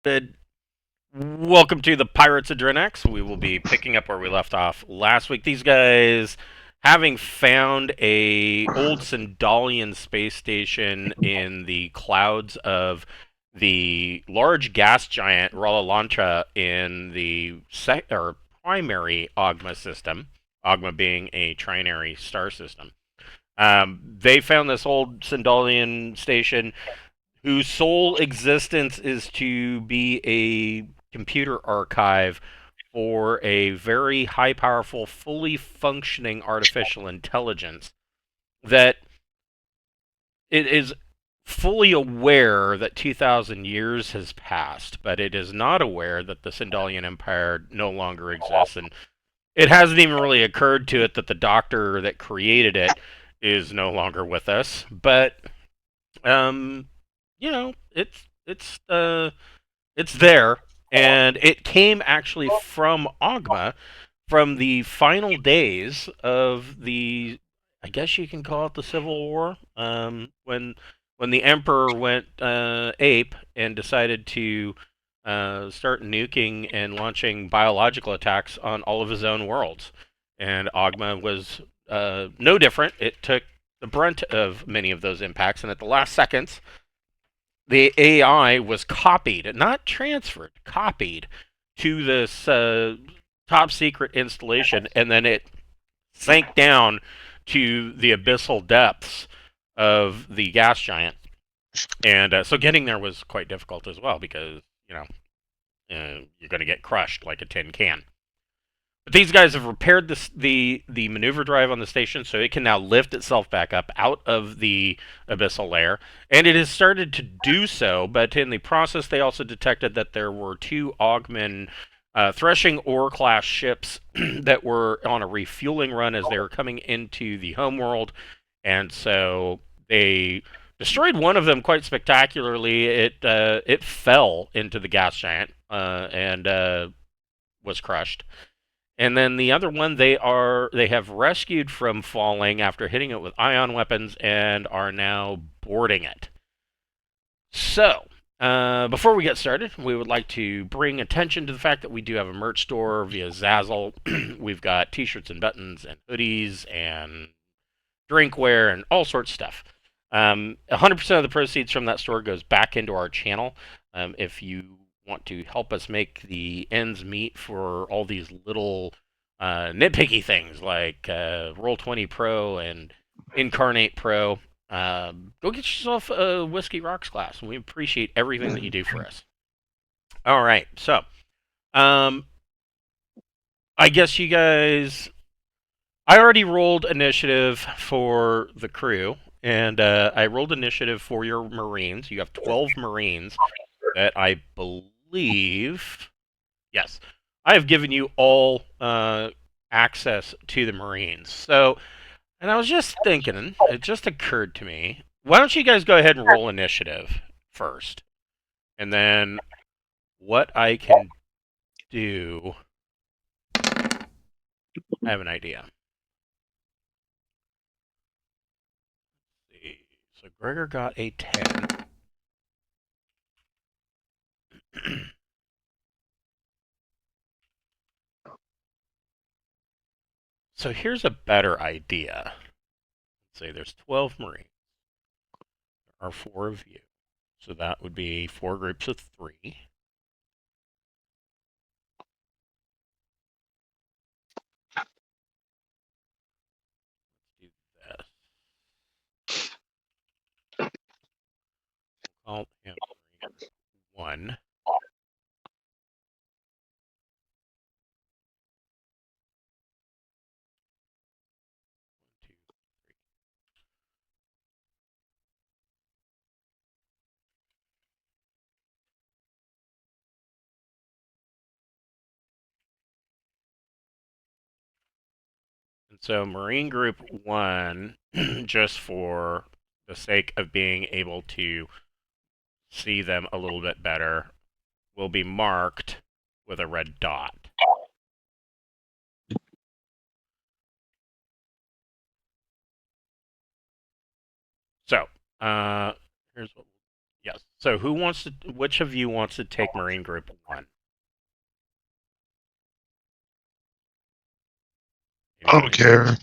Good. Welcome to the Pirates of Drinax. We will be picking up where we left off last week. These guys, having found a old Sindalian space station in the clouds of the large gas giant Ra-La-Lantra in the primary Oghma system, Oghma being a trinary star system. They found this old Sindalian station whose sole existence is to be a computer archive for a very high powerful, fully functioning artificial intelligence that it is fully aware that 2,000 years has passed, but it is not aware that the Sindalian Empire no longer exists. And it hasn't even really occurred to it that the doctor that created it is no longer with us. But, um, you know, it's there, and it came actually from Ogma, from the final days of the, I guess you can call it the Civil War, when the Emperor went ape and decided to start nuking and launching biological attacks on all of his own worlds, and Ogma was no different. It took the brunt of many of those impacts, and at the last seconds the AI was copied, not transferred, copied to this top secret installation, and then it sank down to the abyssal depths of the gas giant. And so getting there was quite difficult as well because, you're going to get crushed like a tin can. But these guys have repaired the maneuver drive on the station, so it can now lift itself back up out of the abyssal layer, and it has started to do so. But in the process, they also detected that there were two Ogman Threshing Oar-class ships that were on a refueling run as they were coming into the homeworld, and so they destroyed one of them quite spectacularly. It fell into the gas giant and was crushed. And then the other one they have rescued from falling after hitting it with ion weapons and are now boarding it. So, before we get started, we would like to bring attention to the fact that we do have a merch store via Zazzle. We've got t-shirts and buttons and hoodies and drinkware and all sorts of stuff. 100% of the proceeds from that store goes back into our channel. If you want to help us make the ends meet for all these little nitpicky things like Roll20 Pro and Incarnate Pro, go get yourself a Whiskey Rocks class. We appreciate everything that you do for us. All right, so um, I guess you guys. I already rolled initiative for the crew, and I rolled initiative for your Marines. You have 12 Marines that I believe. Yes, I have given you all access to the Marines. So, and I was just thinking, it just occurred to me. Why don't you guys go ahead and roll initiative first? And then what I can do, I have an idea. Let's see. So Gregor got a 10. So here's a better idea. Let's say there's 12 Marines. There are 4 of you. So that would be 4 groups of 3. Do this. Call him Marine 1. Two, three. And so Marine Group 1, just for the sake of being able to see them a little bit better, will be marked with a red dot. So, here's what. Yes. So who wants to? Which of you wants to take Marine Group 1? I don't Anybody? care.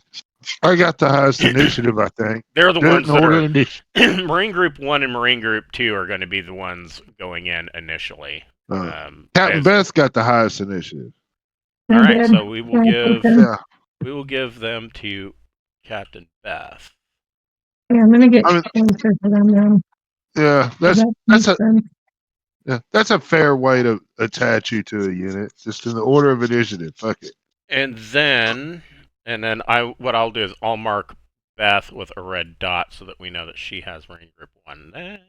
I got the highest initiative, I think. They're the Do it ones in that order are of initiative. Marine Group 1 and Marine Group 2 are going to be the ones going in initially. Captain Beth got the highest initiative. All right, so we will Yeah. give them to Captain Beth. Yeah, I'm gonna get closer to them now. Yeah, that's a fair way to attach you to a unit, just in the order of initiative. Fuck it. And then what I'll do is I'll mark Beth with a red dot so that we know that she has Marine Group 1. Then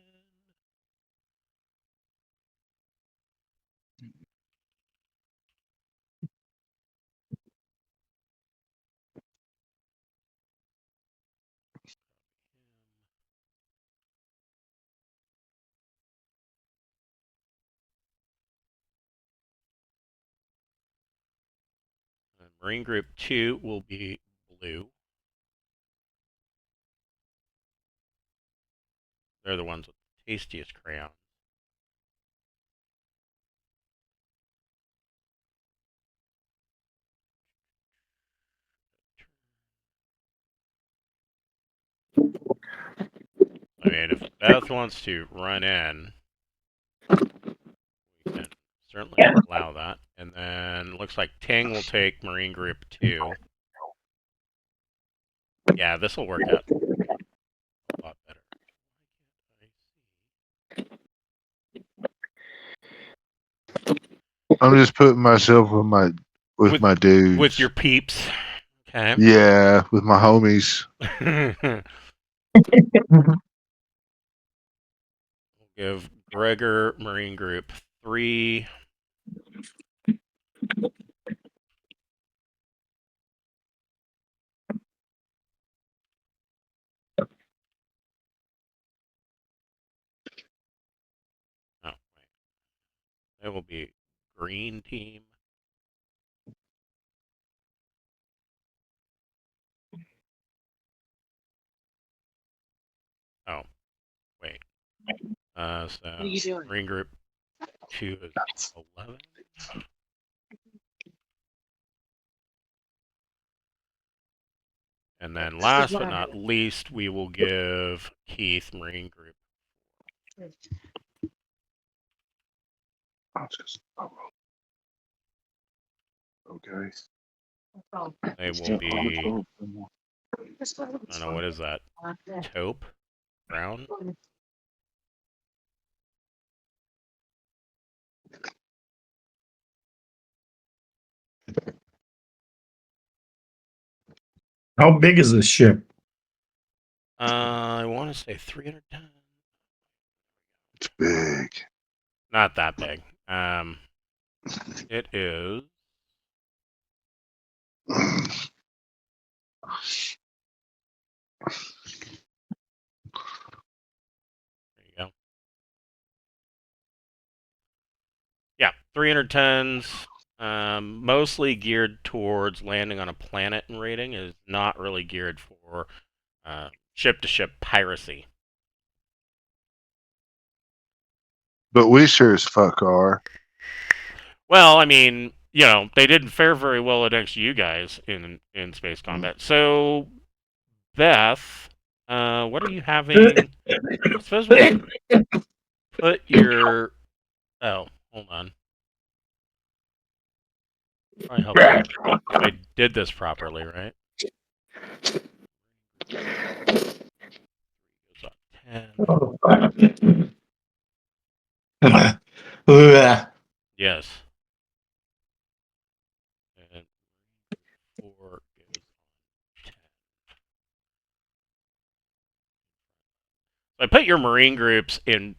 Marine Group 2 will be blue. They're the ones with the tastiest crayon. I mean, if Beth wants to run in, we can certainly allow that. And then looks like Ting will take Marine Group 2. Yeah, this will work out a lot better. I'm just putting myself with my dudes. With your peeps. Okay. Yeah, with my homies. We'll give Gregor Marine Group 3. Oh, wait. It will be green team. Oh, wait. So Marine Group 2 is 11. And then last but not least, we will give Keith Marine Group. Okay. They will be, I don't know, what is that? Taupe? Brown? How big is this ship? I want to say 310. It's big. Not that big. It is. There you go. Yeah, 310s. Mostly geared towards landing on a planet and raiding. Is not really geared for ship-to-ship piracy. But we sure as fuck are. Well, I mean, you know, they didn't fare very well against you guys in space combat. So, Beth, what are you having? I suppose we'll put your. Oh, hold on. Probably help if I did this properly, right? Goes up 10. Yes. And 4 goes on 10. I put your Marine groups in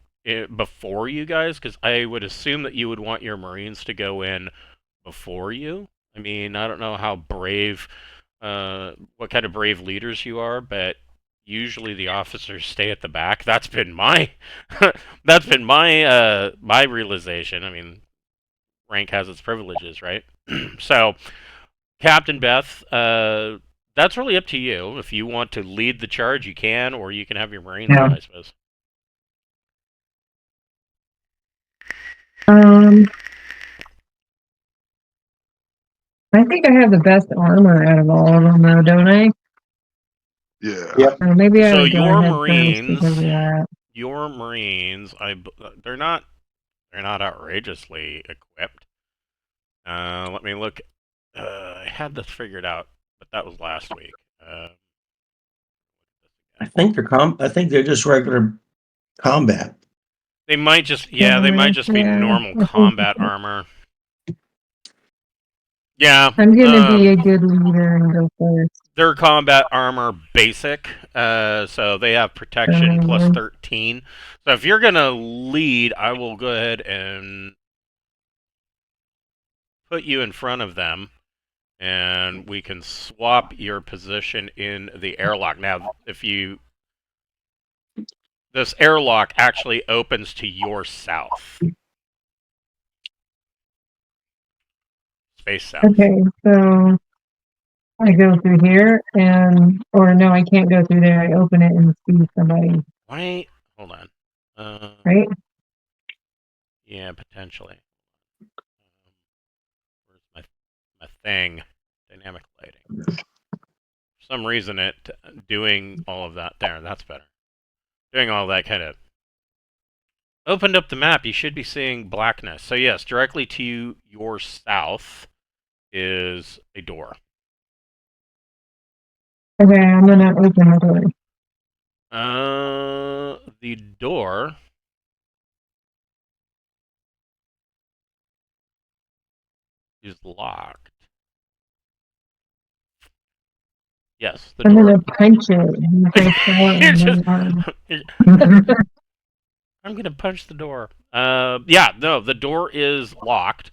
before you guys because I would assume that you would want your Marines to go in before you. I mean, I don't know how brave, what kind of brave leaders you are, but usually the officers stay at the back. That's been my, that's been my realization. I mean, rank has its privileges, right? So, Captain Beth, that's really up to you. If you want to lead the charge, you can, or you can have your Marines, I suppose. Um, I think I have the best armor out of all of them, though, don't I? Yeah. Yep. Or maybe I So would go your ahead first Marines, because of that. they're not outrageously equipped. Let me look. I had this figured out, but that was last week. I think they're just regular combat. They might just be normal I think combat armor. Yeah, I'm gonna be a good leader and go first. their combat armor basic, so they have protection plus Um, 13. So if you're gonna lead, I will go ahead and put you in front of them, and we can swap your position in the airlock. Now, this airlock actually opens to your south, space south. okay, so I go through here or no, I can't go through there. I open it and see somebody, Why? Hold on. right? Yeah, potentially. Where's my thing? Dynamic lighting. For some reason, it doing all of that there. That's better. Doing all that kind of opened up the map. You should be seeing blackness. So yes, directly to your south is a door. Okay, I'm gonna open the door. The door is locked. Yes, the I'm door. gonna punch it. I'm gonna throw it You're in just. the I'm gonna punch the door. Yeah, no, the door is locked.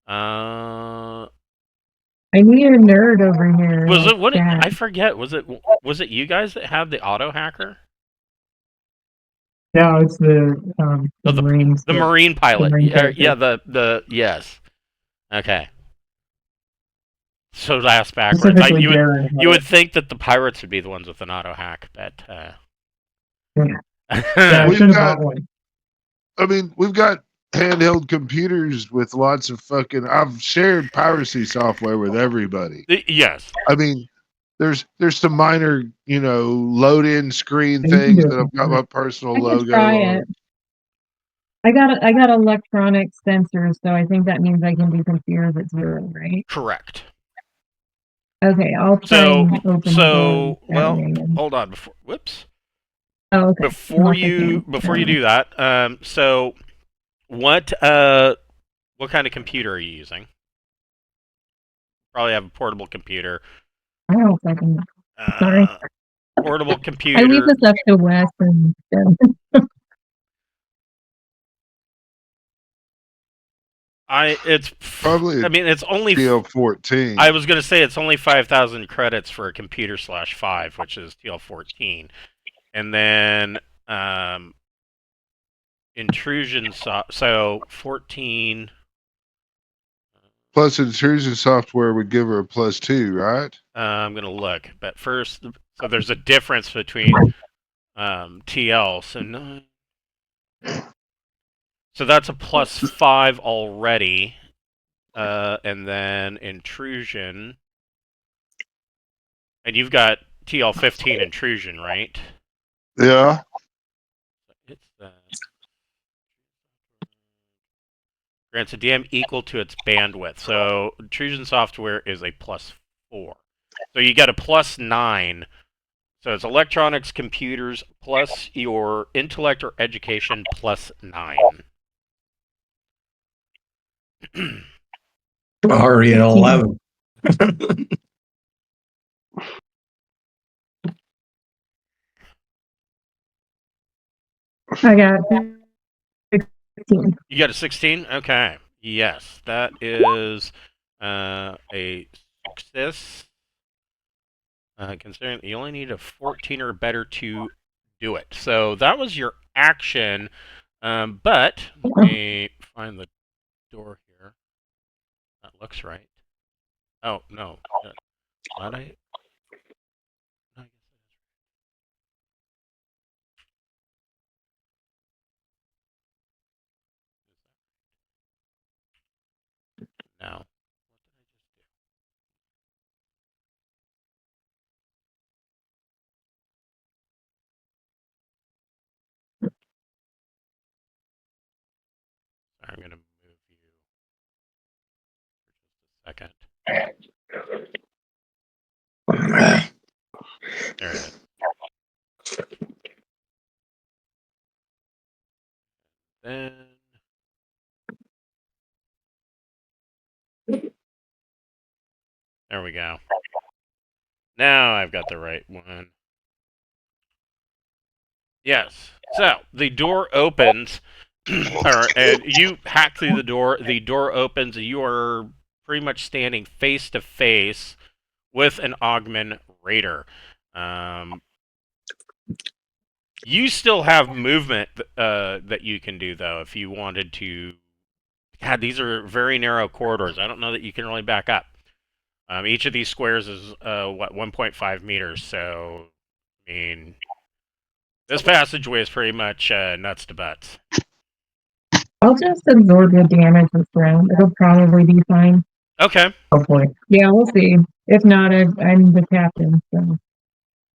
I need a nerd over here. Was Like it what? that. I forget. Was it you guys that had the auto hacker? No, it's the Oh, Marines. the Marine pilot. Marine Yeah, character. the yes. Okay. So that's backwards. Specifically Darren. You would think that the pirates would be the ones with an auto hack, but Yeah, I We've should have got- bought one. I mean, we've got handheld computers with lots of fucking. I've shared piracy software with everybody. yes. I mean, there's some minor, load in screen You can things do that it. I've got my personal I can logo try on. it. I got electronic sensors, so I think that means I can do computers at 0, right? Correct. Okay, I'll try and open the door that well, way. hold on. Whoops. Oh, okay. Before Unless I you can. do that, so what kind of computer are you using? Probably have a portable computer. I don't know if I can. Sorry. Portable I leave computer. this up to Wes and It's Probably. I mean, it's only. TL14. I was gonna say it's only 5,000 credits for a computer /5, which is TL14, and then intrusion. So 14. Plus, intrusion software would give her a +2, right? I'm gonna look, but first, so there's a difference between TL. So 9. So that's a +5 already, and then intrusion, and you've got TL15 intrusion, right? Yeah. It's grants a DM equal to its bandwidth. So intrusion software is a +4. So you get a +9. So it's electronics, computers, plus your intellect or education +9. Already at 11. I got 16. You got a 16? Okay. Yes, that is a success. Considering you only need a 14 or better to do it. So that was your action. But let me find the door here. That looks right. Oh, no. Not I. No, Now, I'm going to move you for just a second. There it is. Then there we go. Now I've got the right one. Yes. So the door opens, and you hack through the door. The door opens, and you are pretty much standing face to face with an Ogman raider. You still have movement that you can do, though, if you wanted to. God, these are very narrow corridors. I don't know that you can really back up. Each of these squares is, 1.5 meters, so, I mean, this passageway is pretty much nuts to butts. I'll just absorb the damage this round. It'll probably be fine. Okay. Hopefully. Yeah, we'll see. If not, I'm the captain, so.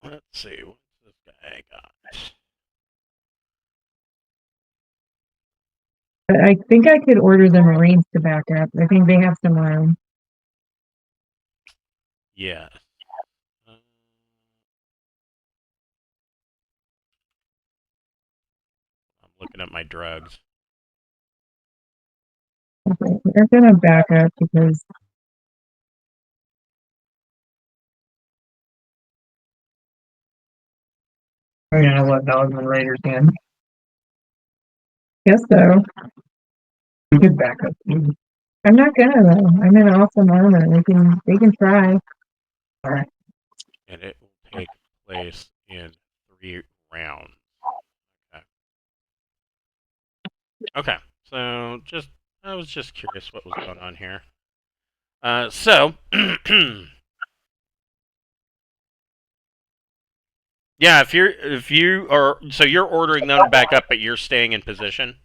Let's see. What's this guy got? I think I could order the Marines to back up. I think they have some room. Yes. I'm looking at my drugs. Okay, they're gonna back up because I'm gonna let Dogman Raiders in. Guess so. We could back up. I'm not gonna though. I'm in awesome armor. They can try. Alright. And it will take place in 3 rounds. Okay. So I was just curious what was going on here. Yeah, if you are, so you're ordering them to back up, but you're staying in position.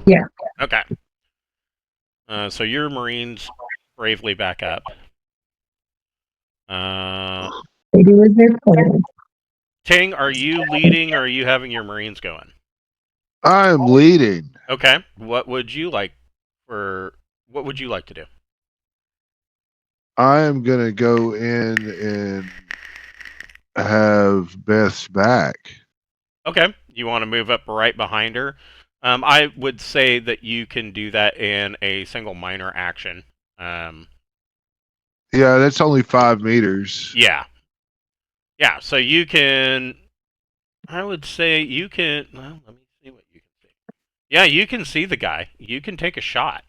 Yeah. Okay. So your Marines bravely back up. They do as they're told. Ting, are you leading or are you having your Marines going? I am leading. Okay. What would you like to do? I am going to go in and have Beth's back. Okay. You want to move up right behind her? I would say that you can do that in a single minor action. Yeah, that's only 5 meters. Yeah. Yeah, so you can... I would say you can... Well, let me see what you can see. Yeah, you can see the guy. You can take a shot.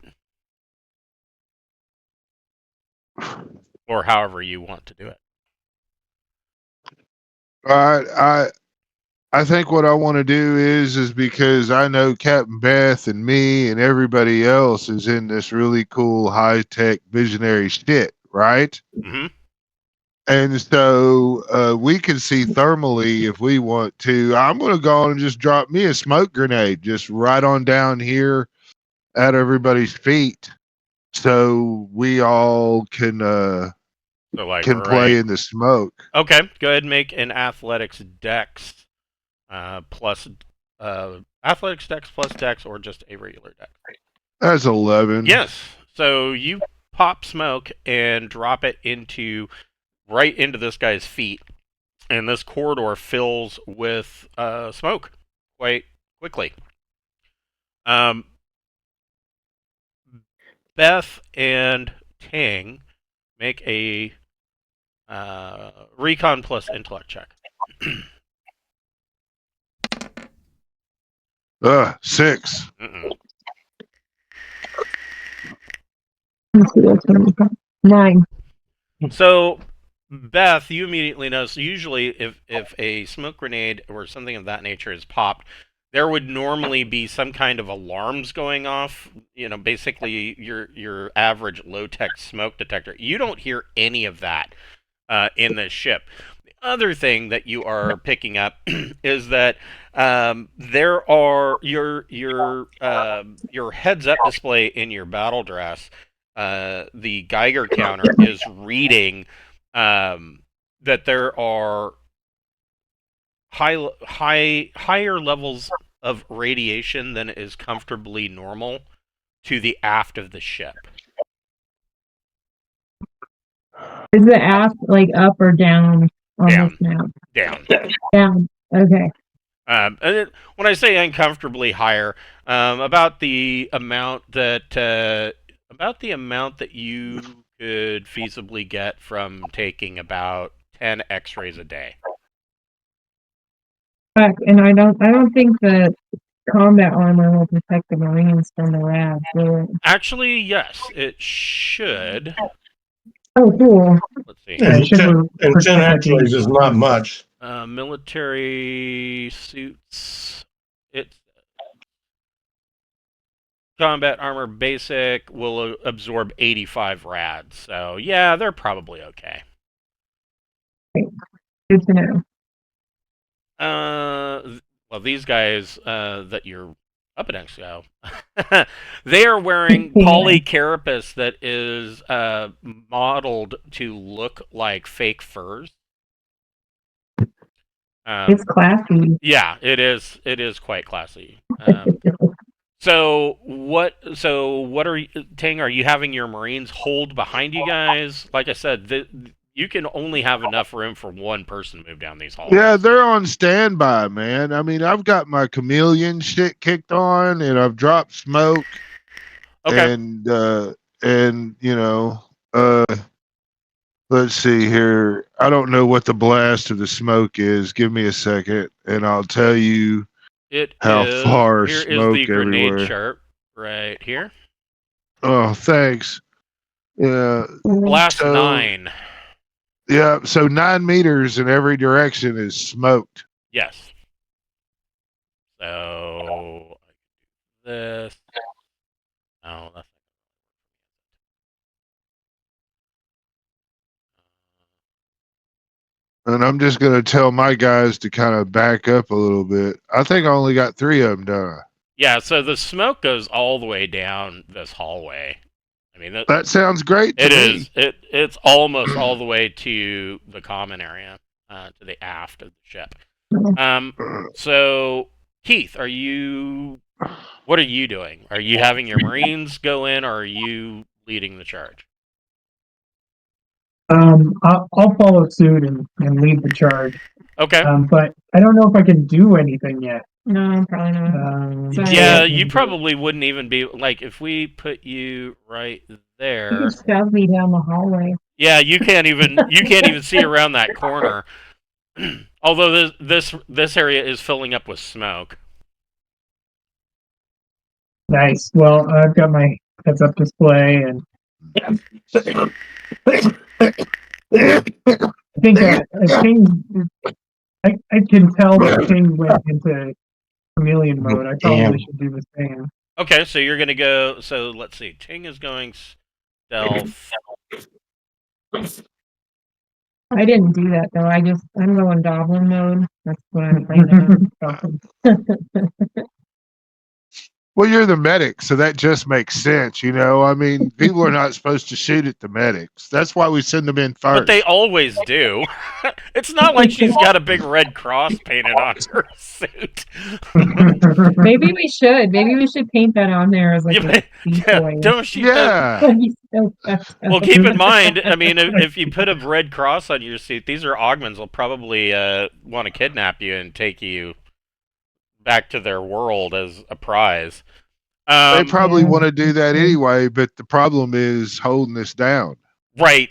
Or however you want to do it. I think what I want to do is because I know Captain Beth and me and everybody else is in this really cool high-tech visionary shit, right? Mm-hmm. And so we can see thermally if we want to. I'm going to go on and just drop me a smoke grenade just right on down here at everybody's feet, so we all can play in the smoke. Okay, go ahead and make an athletics dex plus athletics dex plus dex, or just a regular dex. That's 11. Yes. So you pop smoke and drop it right into this guy's feet, and this corridor fills with smoke quite quickly. Beth and Tang make a recon plus intellect check. 6. Mm-mm. 9. So, Beth, you immediately notice. Usually, if a smoke grenade or something of that nature is popped, there would normally be some kind of alarms going off. You know, basically your average low-tech smoke detector. You don't hear any of that in this ship. The other thing that you are picking up is that there are your heads-up display in your battle dress the Geiger counter is reading that there are higher levels of radiation than is comfortably normal to the aft of the ship. Is the aft like up or down on Down. this map? Down. Down. Okay. When I say uncomfortably higher, about the amount that you could feasibly get from taking about 10 X-rays a day. And I don't think that combat armor will protect the Marines from the rads, will it? Actually, yes, it should. Oh, cool. Let's see. And It should 10 actually is not much. Military suits. It's combat armor basic will absorb 85 rads. So yeah, they're probably okay. Good to know. Well, these guys that you're up against, so they are wearing polycarapace that is modeled to look like fake furs. It's classy. Yeah, it is. It is quite classy. So what are you, Ting? Are you having your Marines hold behind you guys? Like I said, you can only have enough room for one person to move down these halls. Yeah, they're on standby, man. I mean, I've got my chameleon shit kicked on, and I've dropped smoke. Okay. And you know, let's see here. I don't know what the blast of the smoke is. Give me a second, and I'll tell you how far here smoke is the grenade everywhere. chart right here. Oh, thanks. Yeah. Blast 9. Yeah, so 9 meters in every direction is smoked. Yes. So this. Oh, that's. And I'm just going to tell my guys to kind of back up a little bit. I think I only got 3 of them done. Yeah, so the smoke goes all the way down this hallway. I mean, that sounds great to me. It's almost all the way to the common area, to the aft of the ship. So Keith, what are you doing? Are you having your Marines go in, or are you leading the charge? I'll follow suit and lead the charge. Okay. But I don't know if I can do anything yet. No, probably not. Yeah, you probably wouldn't even be like if we put you right there. You just shove me down the hallway. Yeah, you can't even see around that corner. Although this area is filling up with smoke. Nice. Well, I've got my heads-up display, and I think I can tell that King went into chameleon mode. I probably should do the same. Okay, so you're gonna go. So let's see. Ting is going stealth. I didn't do that though. I'm going goblin mode. That's what I'm playing. Well, you're the medic, so that just makes sense, you know. I mean, people are not supposed to shoot at the medics. That's why we send them in first. But they always do. It's not like she's got a big red cross painted on her suit. Maybe we should. Maybe we should paint that on there as like a don't she? Yeah. Well, keep in mind, I mean, if you put a red cross on your suit, these are Ogmans will probably want to kidnap you and take you back to their world as a prize. They probably want to do that anyway, but the problem is holding us down. Right.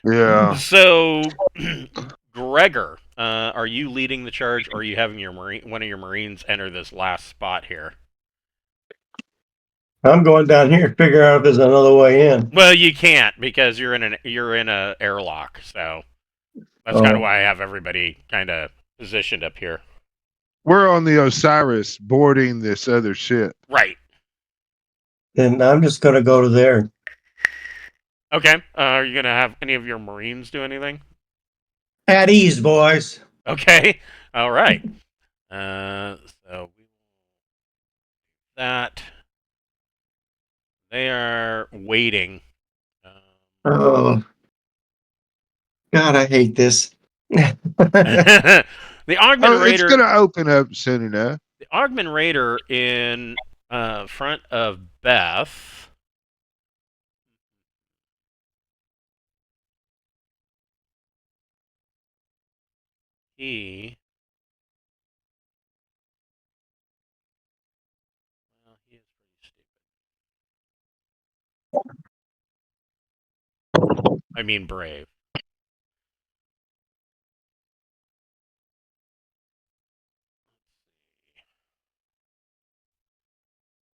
Yeah. So, Gregor, are you leading the charge, or are you having one of your Marines enter this last spot here? I'm going down here to figure out if there's another way in. Well, you can't because you're in a airlock, so that's kind of why I have everybody kind of positioned up here. We're on the Osiris boarding this other ship. Right. Then I'm just going to go to there. Okay. Are you going to have any of your Marines do anything? At ease, boys. Okay. All right. So that they are waiting. Oh, God, I hate this. The Ogman Oh, it's Raider. going to open up soon enough. The Ogman Raider in front of Beth. He. Well, he is pretty stupid. I mean, brave.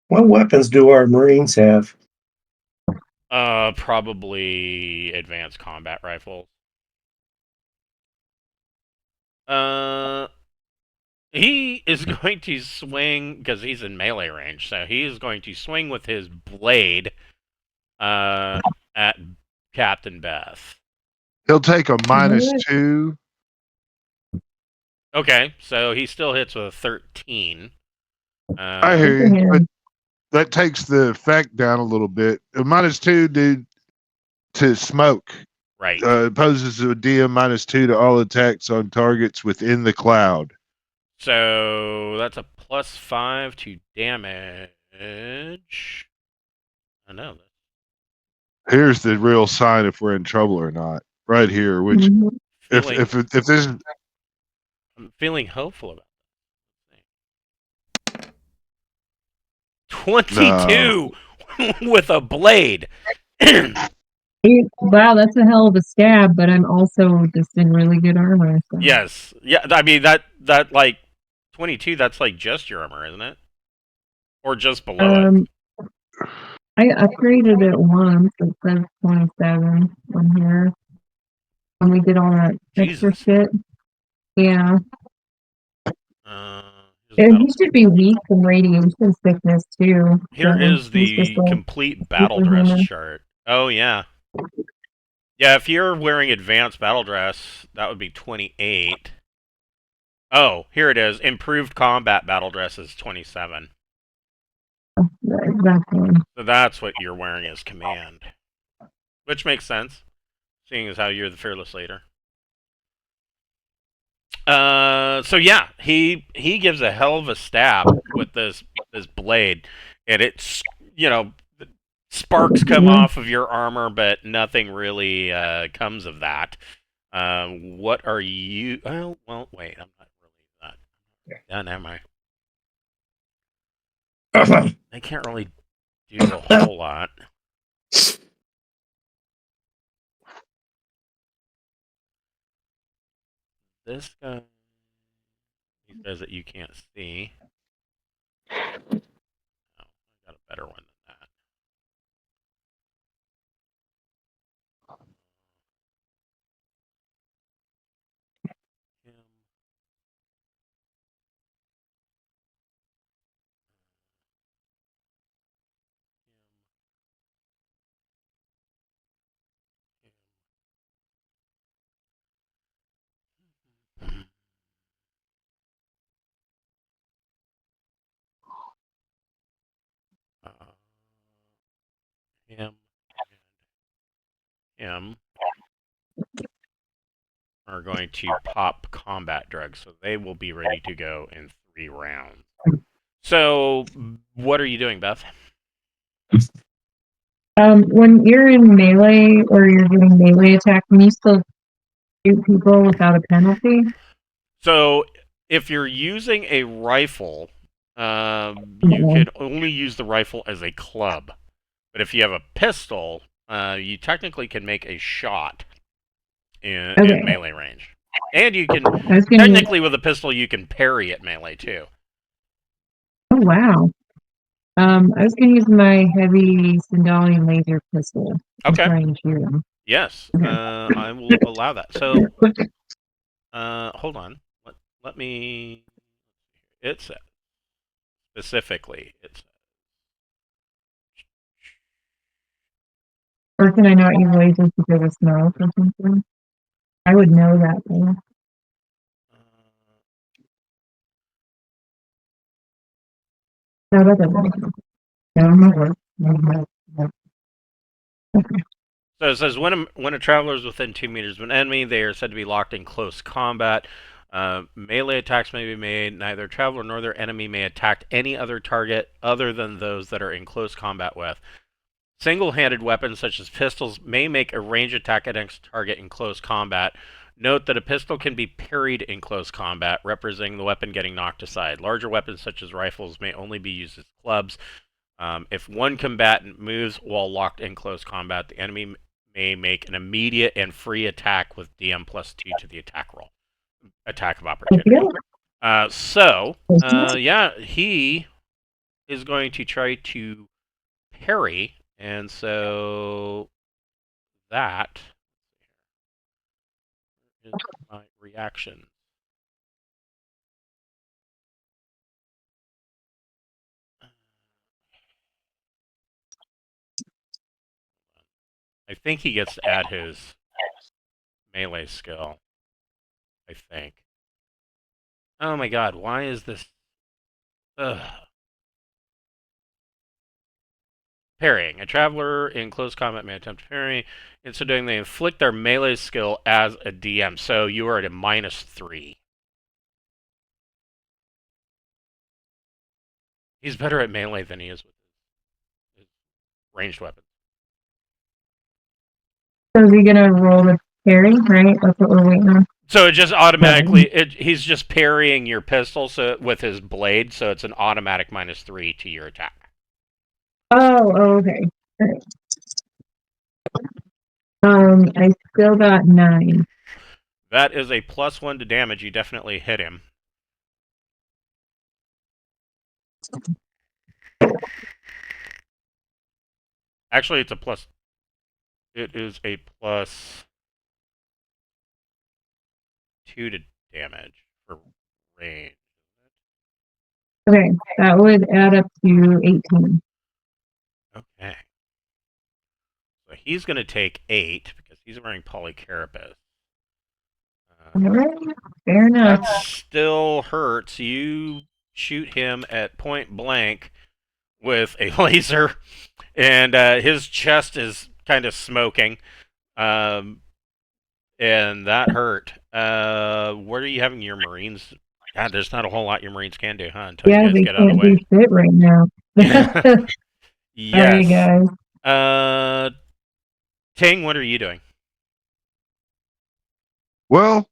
What weapons do our Marines have? Probably advanced combat rifles. He is going to swing because he's in melee range, so he is going to swing with his blade at Captain Beth. He'll take a -2. Okay, so he still hits with a 13. I hear Good for you, him. but that takes the effect down a little bit. A -2 due to smoke Right. poses a DM -2 to all attacks on targets within the cloud. So that's a +5 to damage. I know. Here's the real sign if we're in trouble or not. Right here, which Mhm. if Feeling, if this I'm feeling hopeful about this. 22 with a blade. Wow, that's a hell of a stab, but I'm also just in really good armor. So. Yes. Yeah, I mean that like 22, that's like just your armor, isn't it? Or just below it? I upgraded it once. It says 27 on here. When we did all that extra Jesus. shit. Yeah. Here's And battle- he should be weak from radiation sickness too. Here So is he's just the a complete battle dress superhuman. chart. Oh yeah. Yeah, if you're wearing advanced battle dress, that would be 28. Oh, here it is. Improved combat battle dress is 27. Yeah, exactly. So that's what you're wearing as command. Which makes sense, seeing as how you're the fearless leader. So yeah, he gives a hell of a stab with this blade, and it's, sparks come off of your armor, but nothing really comes of that. What are you? Oh, well, wait, I'm not really that done, am I? I can't really do a whole lot. This guy, he says that you can't see. Oh, I got a better one than that. Him, him, uh, him, and him are going to pop combat drugs, so they will be ready to go in 3 rounds. So, what are you doing, Beth? When you're in melee or you're doing melee attack, can you still shoot people without a penalty? So, if you're using a rifle, you Yeah. can only use the rifle as a club. But if you have a pistol, you technically can make a shot in Okay. melee range. And you can, I was gonna use, technically with a pistol, you can parry at melee too. oh wow. I was gonna use my heavy Sindali laser pistol to Okay. try and shoot him. Yes, Okay. I will allow that. So, hold on. Let me. It says specifically. It's Or can I not use lasers because of smoke or something? I would know that thing. No, that doesn't make sense. No, I'm not work. No, no, no. So it says when a traveler is within 2 meters of an enemy, they are said to be locked in close combat. Melee attacks may be made. Neither traveler nor their enemy may attack any other target other than those that are in close combat with. Single-handed weapons such as pistols may make a range attack against a target in close combat. Note that a pistol can be parried in close combat, representing the weapon getting knocked aside. Larger weapons such as rifles may only be used as clubs. If one combatant moves while locked in close combat, the enemy may make an immediate and free attack with DM +2 to the attack roll. Attack of opportunity. Yeah, he is going to try to parry, and so that is my reaction. I think he gets to add his melee skill. I think. Oh my god, why is this... Ugh. Parrying. A traveler in close combat may attempt to parry. In so doing, they inflict their melee skill as a DM. So you are at a -3. He's better at melee than he is with his ranged weapons. So is he gonna roll the parry, right? That's what we're waiting on. So it just automatically, he's just parrying your pistol with his blade, so it's an automatic -3 to your attack. Oh, okay. I still got 9. That is a +1 to damage. You definitely hit him. Actually, it's a plus. It is a +2 to damage for range. Okay, that would add up to 18. Okay. So he's going to take 8 because he's wearing polycarapace. Alright, fair enough. That still hurts. You shoot him at point blank with a laser, and his chest is kind of smoking. And that hurt. What are you having your Marines? God, there's not a whole lot your Marines can do, huh? Until Yeah, you guys they get out of can't the way. do shit right now. Yes. Sorry, guys. Ting, what are you doing? Well,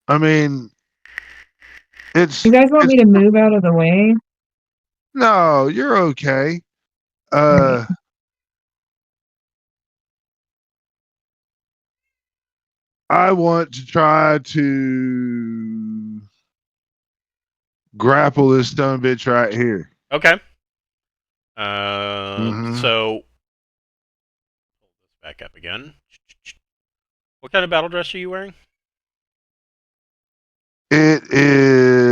I mean, it's. You guys want me to move out of the way? No, you're okay. Right. I want to try to grapple this stone bitch right here. Okay. Mhm. So pull this back up again. What kind of battle dress are you wearing? It is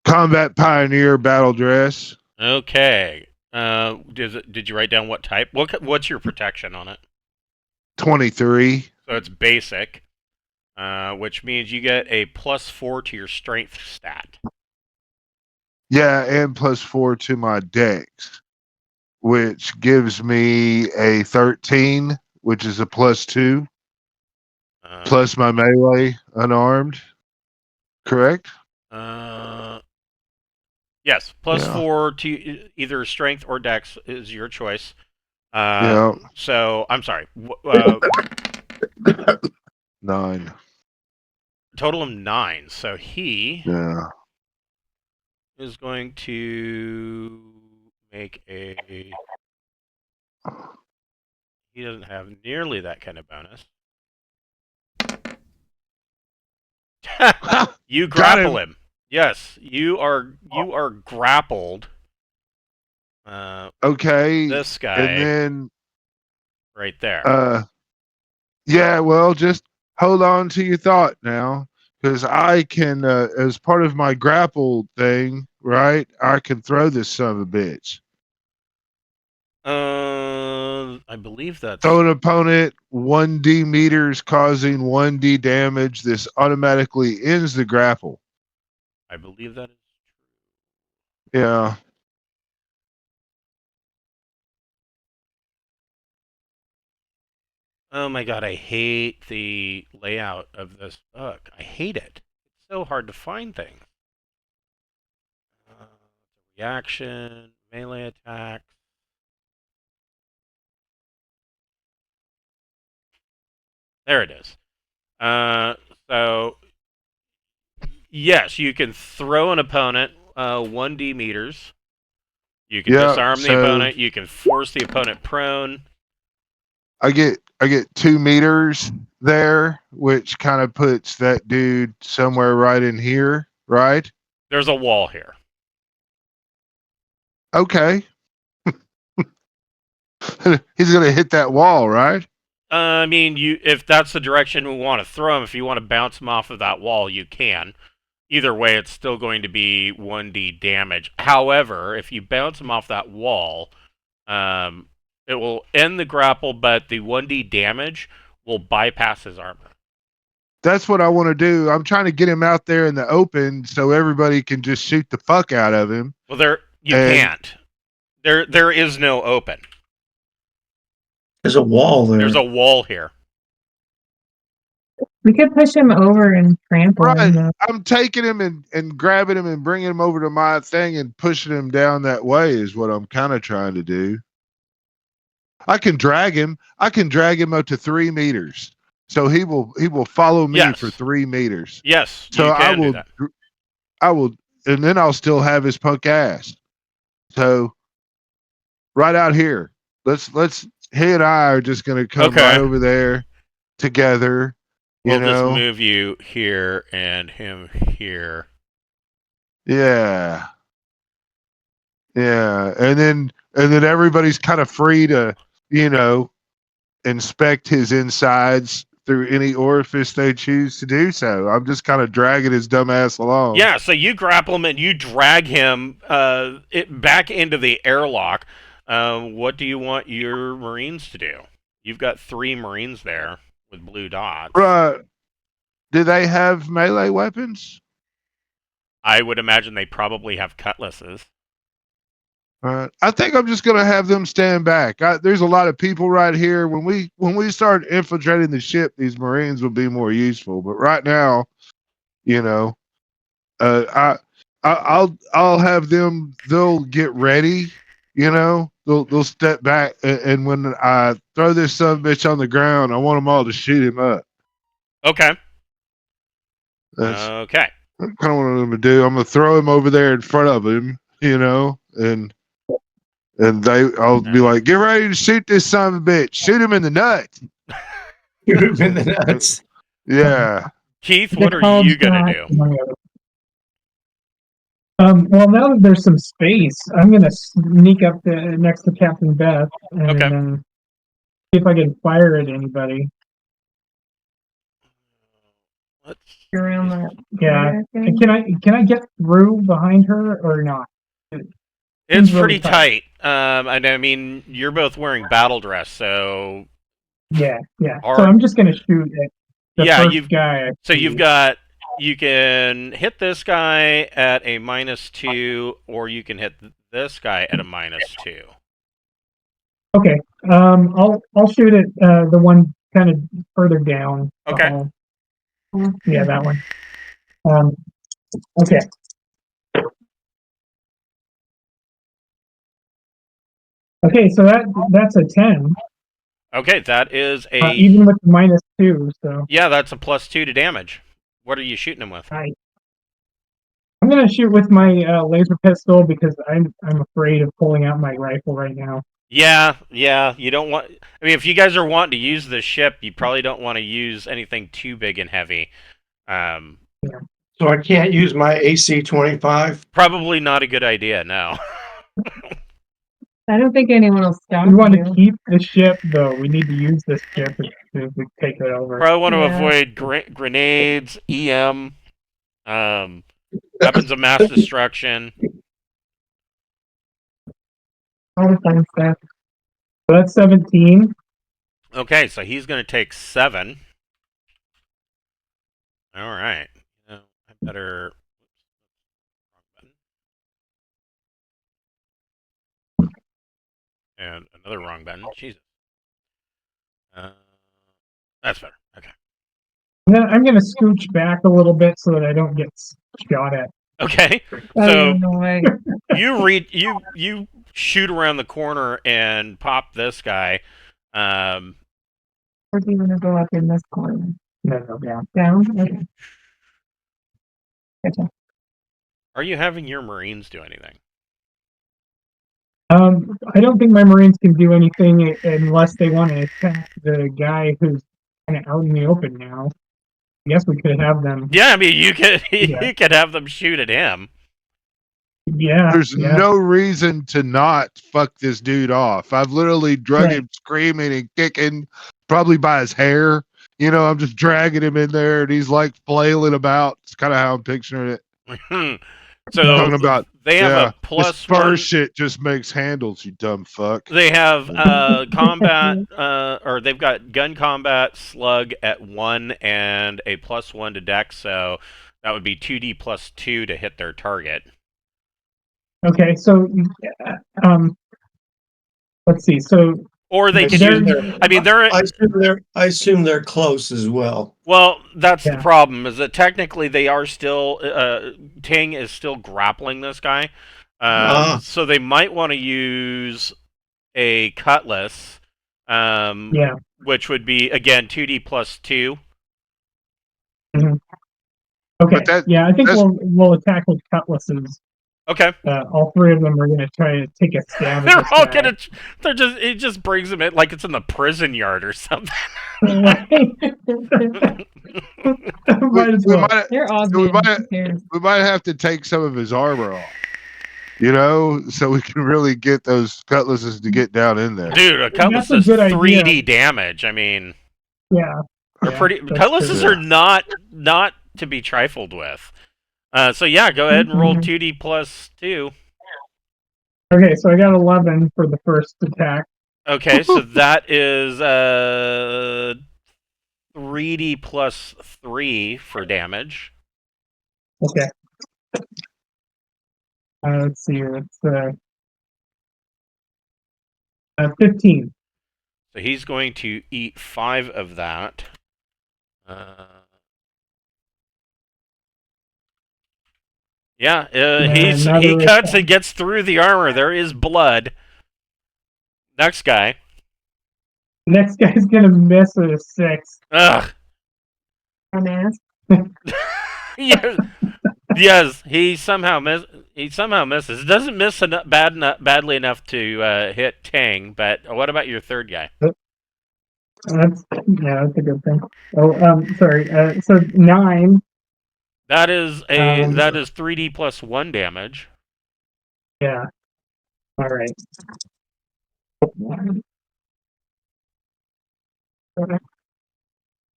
Combat Pioneer battle dress. Okay. Did you write down what type? What's your protection on it? 23. So it's basic, which means you get a +4 to your strength stat. Yeah, and +4 to my dex, which gives me a 13, which is a +2, plus my melee unarmed. Correct? Yes, +4 to either strength or dex is your choice. Yeah. So I'm sorry. 9. Total of 9. So he Yeah. is going to make a. He doesn't have nearly that kind of bonus. You grapple him. Yes, you are grappled. Okay. This guy. And then right there. Yeah, well, just hold on to your thought now, because I can, as part of my grapple thing, right? I can throw this son of a bitch. I believe that's. Throw an opponent 1d meters, causing 1d damage. This automatically ends the grapple. I believe that is Yeah. Oh my god, I hate the layout of this book. I hate it. It's so hard to find things. Reaction, melee attacks. There it is. Uh, so yes, you can throw an opponent 1d meters. You can Yeah. disarm the So opponent. You can force the opponent prone. I get 2 meters there, which kind of puts that dude somewhere right in here, right? There's a wall here. Okay. He's gonna hit that wall, right? I mean, if that's the direction we want to throw him, if you want to bounce him off of that wall, you can. Either way, it's still going to be 1d damage. However, if you bounce him off that wall, it will end the grapple, but the 1d damage will bypass his armor. That's what I want to do. I'm trying to get him out there in the open so everybody can just shoot the fuck out of him. Well, you And can't. There is no open. There's a wall there. There's a wall here. We could push him over and trample him. right, Though. I'm taking him and grabbing him and bringing him over to my thing and pushing him down that way is what I'm kind of trying to do. I can drag him. I can drag him up to 3 meters, so he will follow me Yes. for 3 meters. Yes, So you can do that. I will, and then I'll still have his punk ass. So right out here, he and I are just gonna come Okay. right over there together. You We'll just know, move you here and him here. yeah, yeah, and then everybody's kind of free to, inspect his insides through any orifice they choose to do so. I'm just kind of dragging his dumb ass along. Yeah, so you grapple him and you drag him back into the airlock. What do you want your Marines to do? You've got 3 Marines there with blue dots. Right. Do they have melee weapons? I would imagine they probably have cutlasses. I think I'm just gonna have them stand back. There's a lot of people right here. When we start infiltrating the ship, these Marines will be more useful. But right now, you know, I'll have them. They'll get ready. They'll step back, and when I throw this son of a bitch on the ground, I want them all to shoot him up. Okay. That's Okay. kind of what I'm gonna do. I'm gonna throw him over there in front of him, and I'll be like, get ready to shoot this son of a bitch. Shoot him in the nuts. Shoot him in the nuts. Yeah. Keith, what are you going to do? Well, now that there's some space, I'm gonna sneak up next to Captain Beth and Okay. see if I can fire at anybody. Let's Around that. Yeah. corner And thing. can I get through behind her or not? It's Seems really pretty tight. And I mean, you're both wearing battle dress, so Yeah. So Or- I'm just gonna shoot at the Yeah, first guy. I so see. you can hit this guy at a -2, or you can hit this guy at a -2. Okay. I'll shoot at the one kind of further down. the Okay. hall. Yeah, that one. Okay. Okay, so that's a 10, Okay, that is a even with the -2. So yeah, that's a +2 to damage. What are you shooting him with? I'm gonna shoot with my laser pistol because I'm afraid of pulling out my rifle right now. Yeah, you don't want. I mean, if you guys are wanting to use the ship, you probably don't want to use anything too big and heavy. So I can't use my AC-25. Probably not a good idea. No. I don't think anyone will stop We want you. to keep the ship, though. We need to use this ship if we take it over. Probably want to Yeah. avoid grenades, EM, weapons of mass destruction. All the fun stuff. So that's 17. Okay, so he's going to take 7. All right. I better. And another wrong button. Jesus. That's better. Okay. I'm gonna scooch back a little bit so that I don't get shot at. Okay. Oh, So no way. you shoot around the corner and pop this guy. Or do you want to go up in this corner? No, down. Down? Okay. Gotcha. Are you having your Marines do anything? I don't think my Marines can do anything unless they want to attack the guy who's kind of out in the open now. I guess we could have them. Yeah, I mean you could Yeah. you could have them shoot at him. Yeah. There's yeah. no reason to not fuck this dude off. I've literally drug Right. him screaming and kicking, probably by his hair. You know, I'm just dragging him in there and he's like flailing about. It's kind of how I'm picturing it. So Talking about, they have yeah, a plus this fur one. shit just makes handles, you dumb fuck. They have combat, or they've got gun combat slug at 1 and a +1 to dex, so that would be 2d plus 2 to hit their target. Okay, so let's see. So Or they I could assume use. I mean, they're. I assume they're close as well. Well, that's the Yeah. problem. Is that technically they are still. Ting is still grappling this guy, so they might want to use a cutlass. yeah. Which would be again 2d plus 2. Okay. But that- yeah, I think that's- we'll attack with cutlasses. Okay. All three of them are going to try to take a stab at They're this all guy. gonna. They're just. It just brings them in like it's in the prison yard or something. Might as we well. might They're all So we being might- prepared. we might have to take some of his armor off. You know, so we can really get those cutlasses to get down in there. Dude, a cutlass That's a does good 3d idea. damage. I mean, Yeah. they're yeah, pretty. that's Cutlasses true. are not to be trifled with. So yeah, go ahead and roll 2d plus 2. Okay, so I got 11 for the first attack. Okay, so that is 3d plus 3 for damage. Okay. Let's see here. It's 15. So he's going to eat 5 of that. Yeah, he cuts and gets through the armor. There is blood. Next guy. Next guy's gonna miss with a 6. Ugh. Dumbass. Yes, yes. He somehow misses. It doesn't miss badly enough to hit Tang. But what about your third guy? That's a good thing. Oh, sorry. So 9. That is 3d plus 1 damage. Yeah. All right.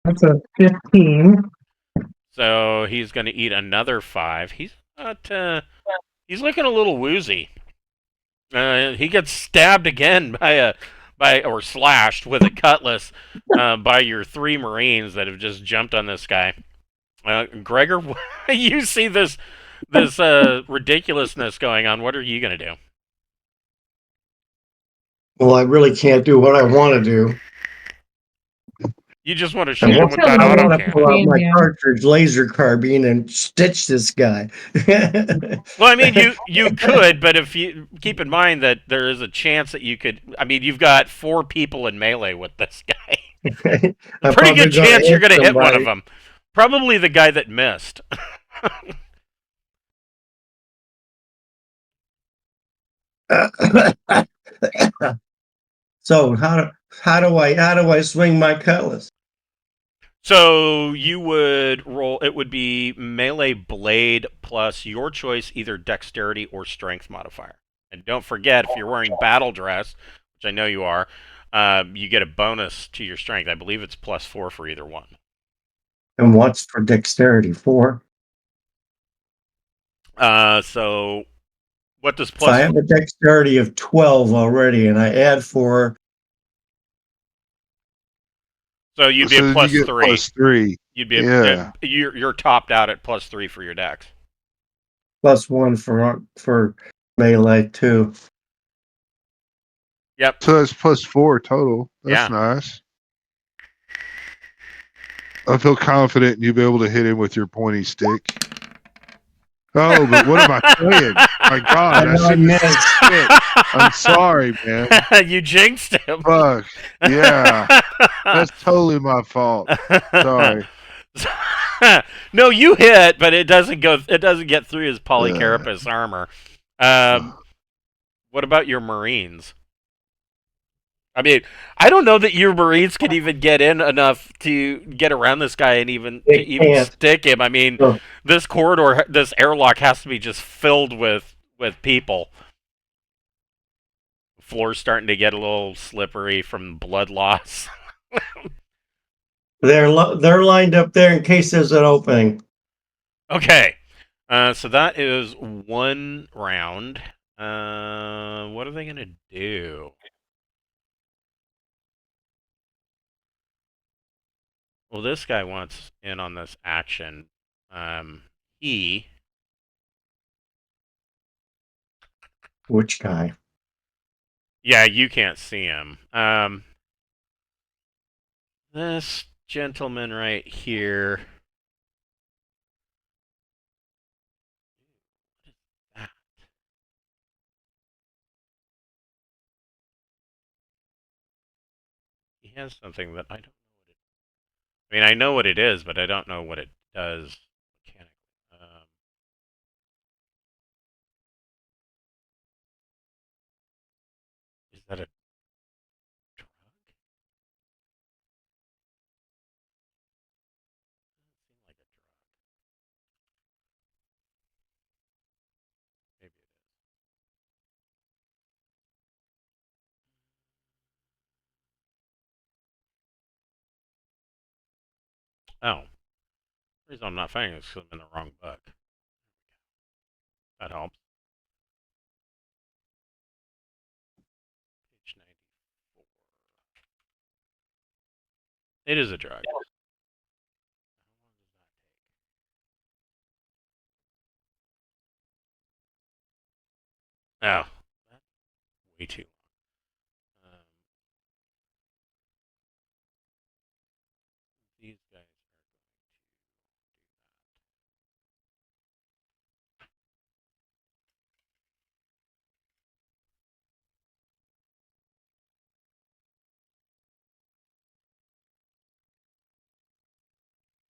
That's a 15. So he's going to eat another 5. He's not. He's looking a little woozy. He gets stabbed again or slashed with a cutlass by your 3 Marines that have just jumped on this guy. Gregor, you see this ridiculousness going on. What are you going to do? Well, I really can't do what I want to do. You just want to shoot him with tell that him I auto want to cannon. pull out my Yeah. cartridge laser carbine and stitch this guy. Well, I mean, you could, but if you keep in mind that there is a chance that you could. I mean, you've got 4 people in melee with this guy. I'm Pretty good probably gonna chance you're going to hit one of somebody. them. Probably the guy that missed. So how do I swing my cutlass? So you would roll. It would be melee blade plus your choice, either dexterity or strength modifier. And don't forget, if you're wearing battle dress, which I know you are, you get a bonus to your strength. I believe it's +4 for either one. And what's for dexterity 4? So what does So I have a dexterity of 12 already, and I add 4. So you'd be So a you get +3. +3. You'd be Yeah. you're topped out at +3 for your dex. Plus 1 for melee too. Yep. So that's +4 total. That's Yeah. nice. I feel confident you'll be able to hit him with your pointy stick. Oh, but what am I saying? My God, I I know I shouldn't have missed. said stick. I'm sorry, man. You jinxed him. Fuck. Yeah. That's totally my fault. Sorry. No, you hit, but it doesn't go. It doesn't get through his Uh, polycarapace armor. What about your Marines? I mean, I don't know that your Marines could even get in enough to get around this guy and even They can't. stick him. I mean, So, this corridor, this airlock has to be just filled with people. The floor's starting to get a little slippery from blood loss. they're lined up there in case there's an opening. Okay, so that is one round. What are they gonna do? Well, this guy wants in on this action. He Which guy? Yeah, you can't see him. This gentleman right here. Ah, he has something that I don't know what it. I mean, I know what it is, but I don't know what it does mechanically. Is that a drug? Doesn't seem like a drug. Maybe it is. Oh, the reason I'm not finding it is because I'm in the wrong book. That helps. Page 94. It is a drug. Oh, that's way too long. These guys are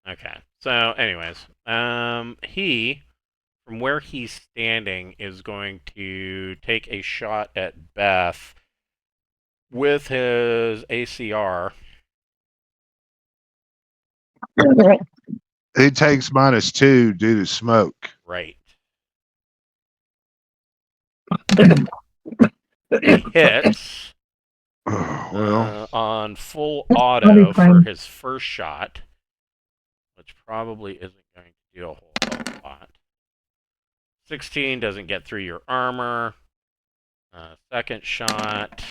going to. Okay. So, anyways, he from where he's standing is going to take a shot at Beth with his ACR. It takes -2 due to smoke. Right. He hits Oh, well, on full I'll be auto for fine. his first shot, which probably isn't going to do a whole lot. 16 doesn't get through your armor. Second shot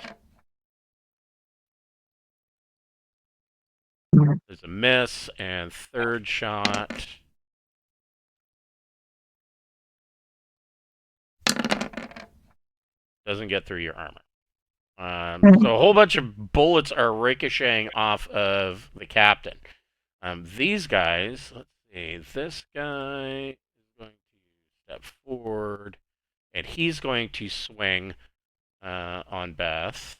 is a miss, and third shot doesn't get through your armor. So a whole bunch of bullets are ricocheting off of the captain. These guys, let's see, this guy is going to step forward, and he's going to swing on Beth.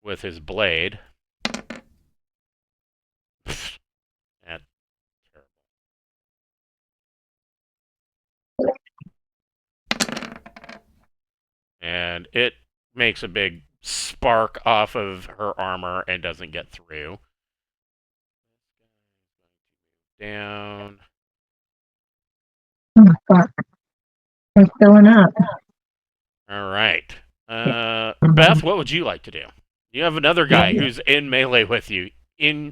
With his blade. That's terrible. And it makes a big spark off of her armor and doesn't get through. Down. Oh, fuck. They're filling up. All right. Beth, what would you like to do? You have another guy who's in melee with you,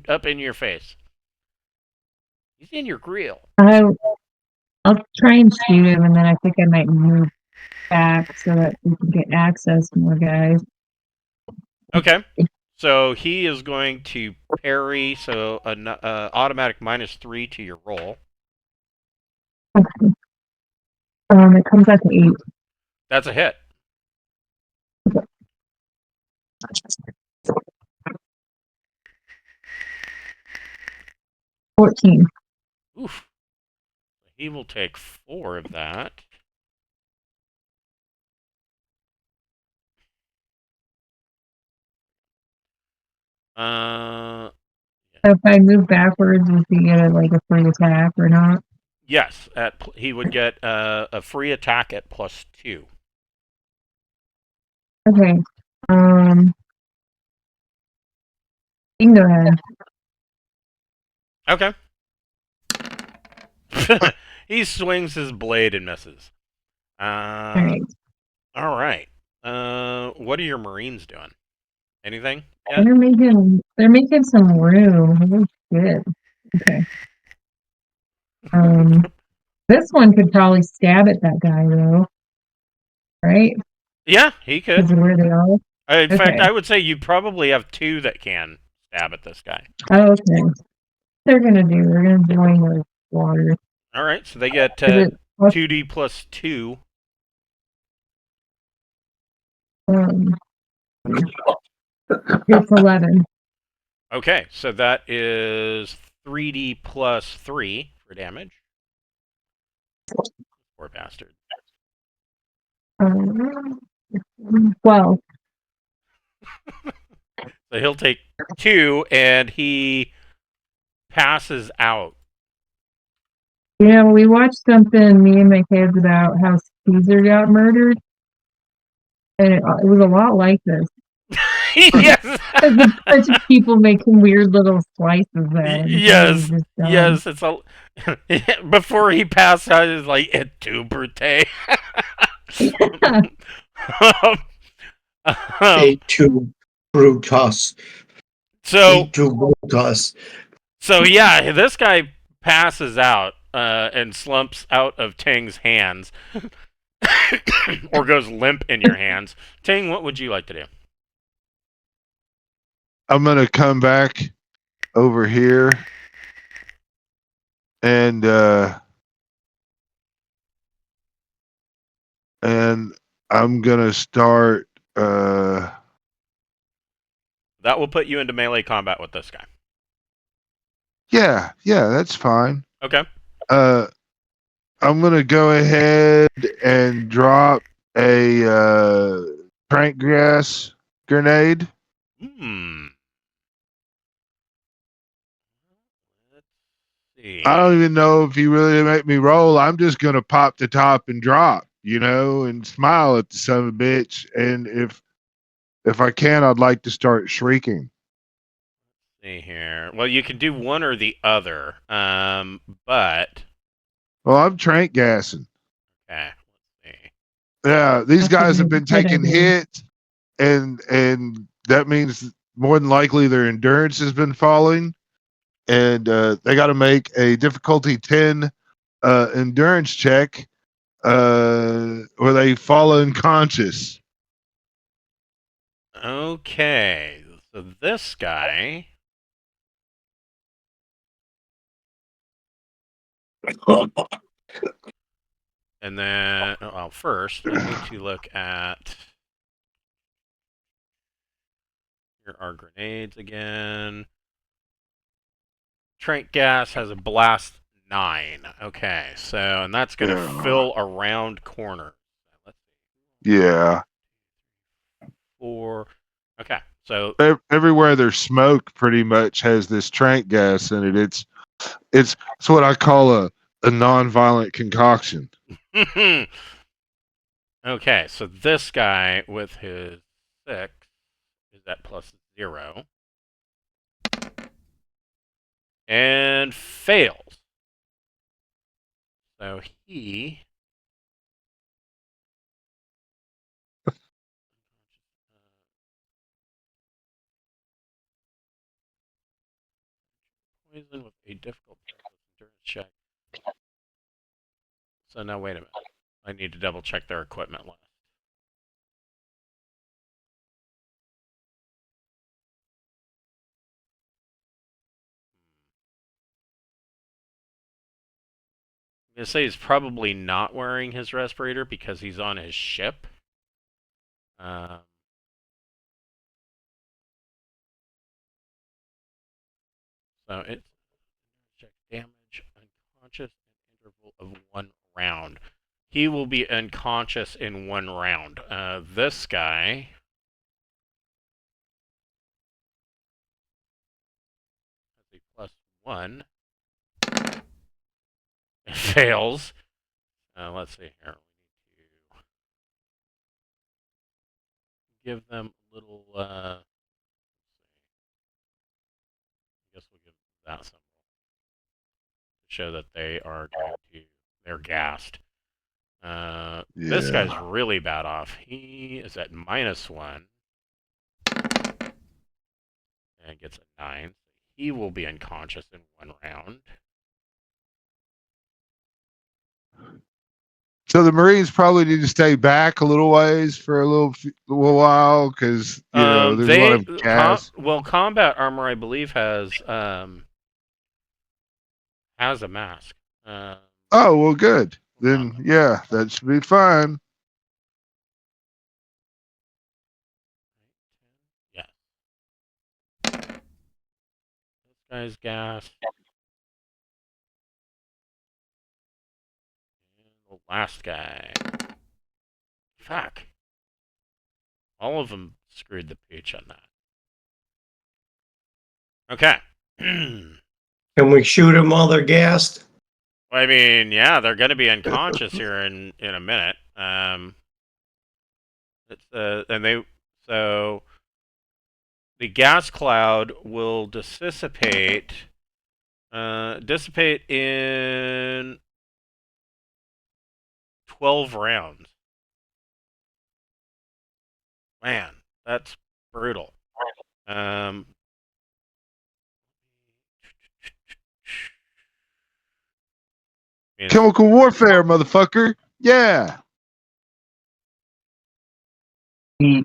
up in your face. He's in your grill. I'll try and shoot him, and then I think I might move back so that we can get access to more guys. Okay. So he is going to parry, so an automatic -3 to your roll. Okay. It comes out to 8. That's a hit. 14. Oof. He will take 4 of that. So if I move backwards, does he get a free attack or not? Yes, he would get a free attack at +2. Okay. You can go ahead. Okay. He swings his blade and misses. Alright. All right. What are your Marines doing? Anything? Yet? They're making some room. Holy shit. Okay. This one could probably stab at that guy though. Right? Yeah, he could. Because of where they are. In fact, I would say you probably have 2 that can stab at this guy. Oh, okay. They're gonna join the water. All right, so they get 2d plus 2. It's 11. Okay, so that is 3d plus 3 for damage. Poor bastard. 12. So he'll take 2, and he passes out. We watched something, me and my kids, about how Caesar got murdered, and it was a lot like this. Yes. There's a bunch of people making weird little slices at him. Yes. Yes. It's a. Before he passed out, it's like et tu, Brute. Et tu, Brutus. So Et tu, Brutus. So yeah, this guy passes out and slumps out of Ting's hands, or goes limp in your hands. Ting, what would you like to do? I'm gonna come back over here and I'm gonna start That will put you into melee combat with this guy. yeah, that's fine. Okay. I'm gonna go ahead and drop a trank gas grenade. Hmm. Let's see. I don't even know if you really make me roll. I'm just gonna pop the top and drop, and smile at the son of a bitch. And if I can, I'd like to start shrieking. See here. Well, you can do one or the other. But Well, I'm trank gassing. okay. Let's see. Yeah, these guys have been Good taking idea. hits, and that means more than likely their endurance has been falling, and they got to make a difficulty 10 endurance check, where they fall unconscious. Okay. So this guy. And then, well, first, I need to look at here are grenades again. Trank gas has a blast 9. Okay, so, and that's going to fill a round corner. Let's see. Yeah. 4. Okay, so. Everywhere there's smoke pretty much has this trank gas in it. It's what I call a non-violent concoction. Okay, so this guy with his 6 is at +0. And fails. So he. Poison with a difficult endurance check. So now wait a minute. I need to double check their equipment list. I'm gonna say he's probably not wearing his respirator because he's on his ship. So it's check damage, unconscious, interval of 1 round. He will be unconscious in 1 round. This guy has a +1. It fails. Let's see here. We need to give them a little. I guess we'll give that symbol to show that they are going to. They're gassed. This guy's really bad off. He is at -1 and gets a 9. He will be unconscious in 1 round. So the Marines probably need to stay back a little ways for a little while because there's a lot of gas. Combat armor, I believe, has a mask. Oh well, good. Then yeah, that should be fine. Yeah. This guy's gas. And the last guy. Fuck. All of them screwed the pooch on that. Okay. Can we shoot them while they're gassed? I mean, yeah, they're going to be unconscious here in a minute. So the gas cloud will dissipate in 12 rounds. Man, that's brutal. Chemical warfare, motherfucker. Yeah. Let me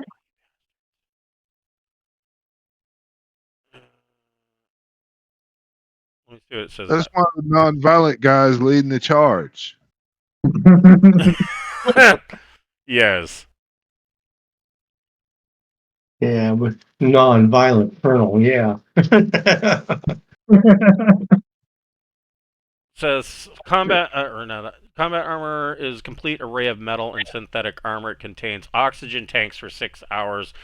see what it says. That's why the non-violent guys leading the charge. Yes. Yeah, with non-violent colonel, yeah. Says combat armor is complete array of metal and synthetic armor. It contains oxygen tanks for 6 hours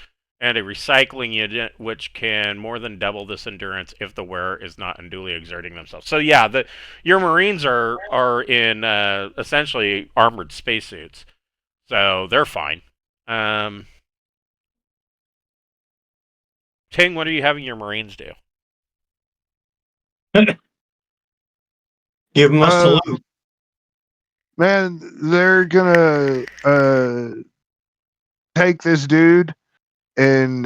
and a recycling unit which can more than double this endurance if the wearer is not unduly exerting themselves. So yeah, your Marines are in essentially armored spacesuits, so they're fine. Ting, what are you having your Marines do? Give them a salute. Man, they're gonna take this dude and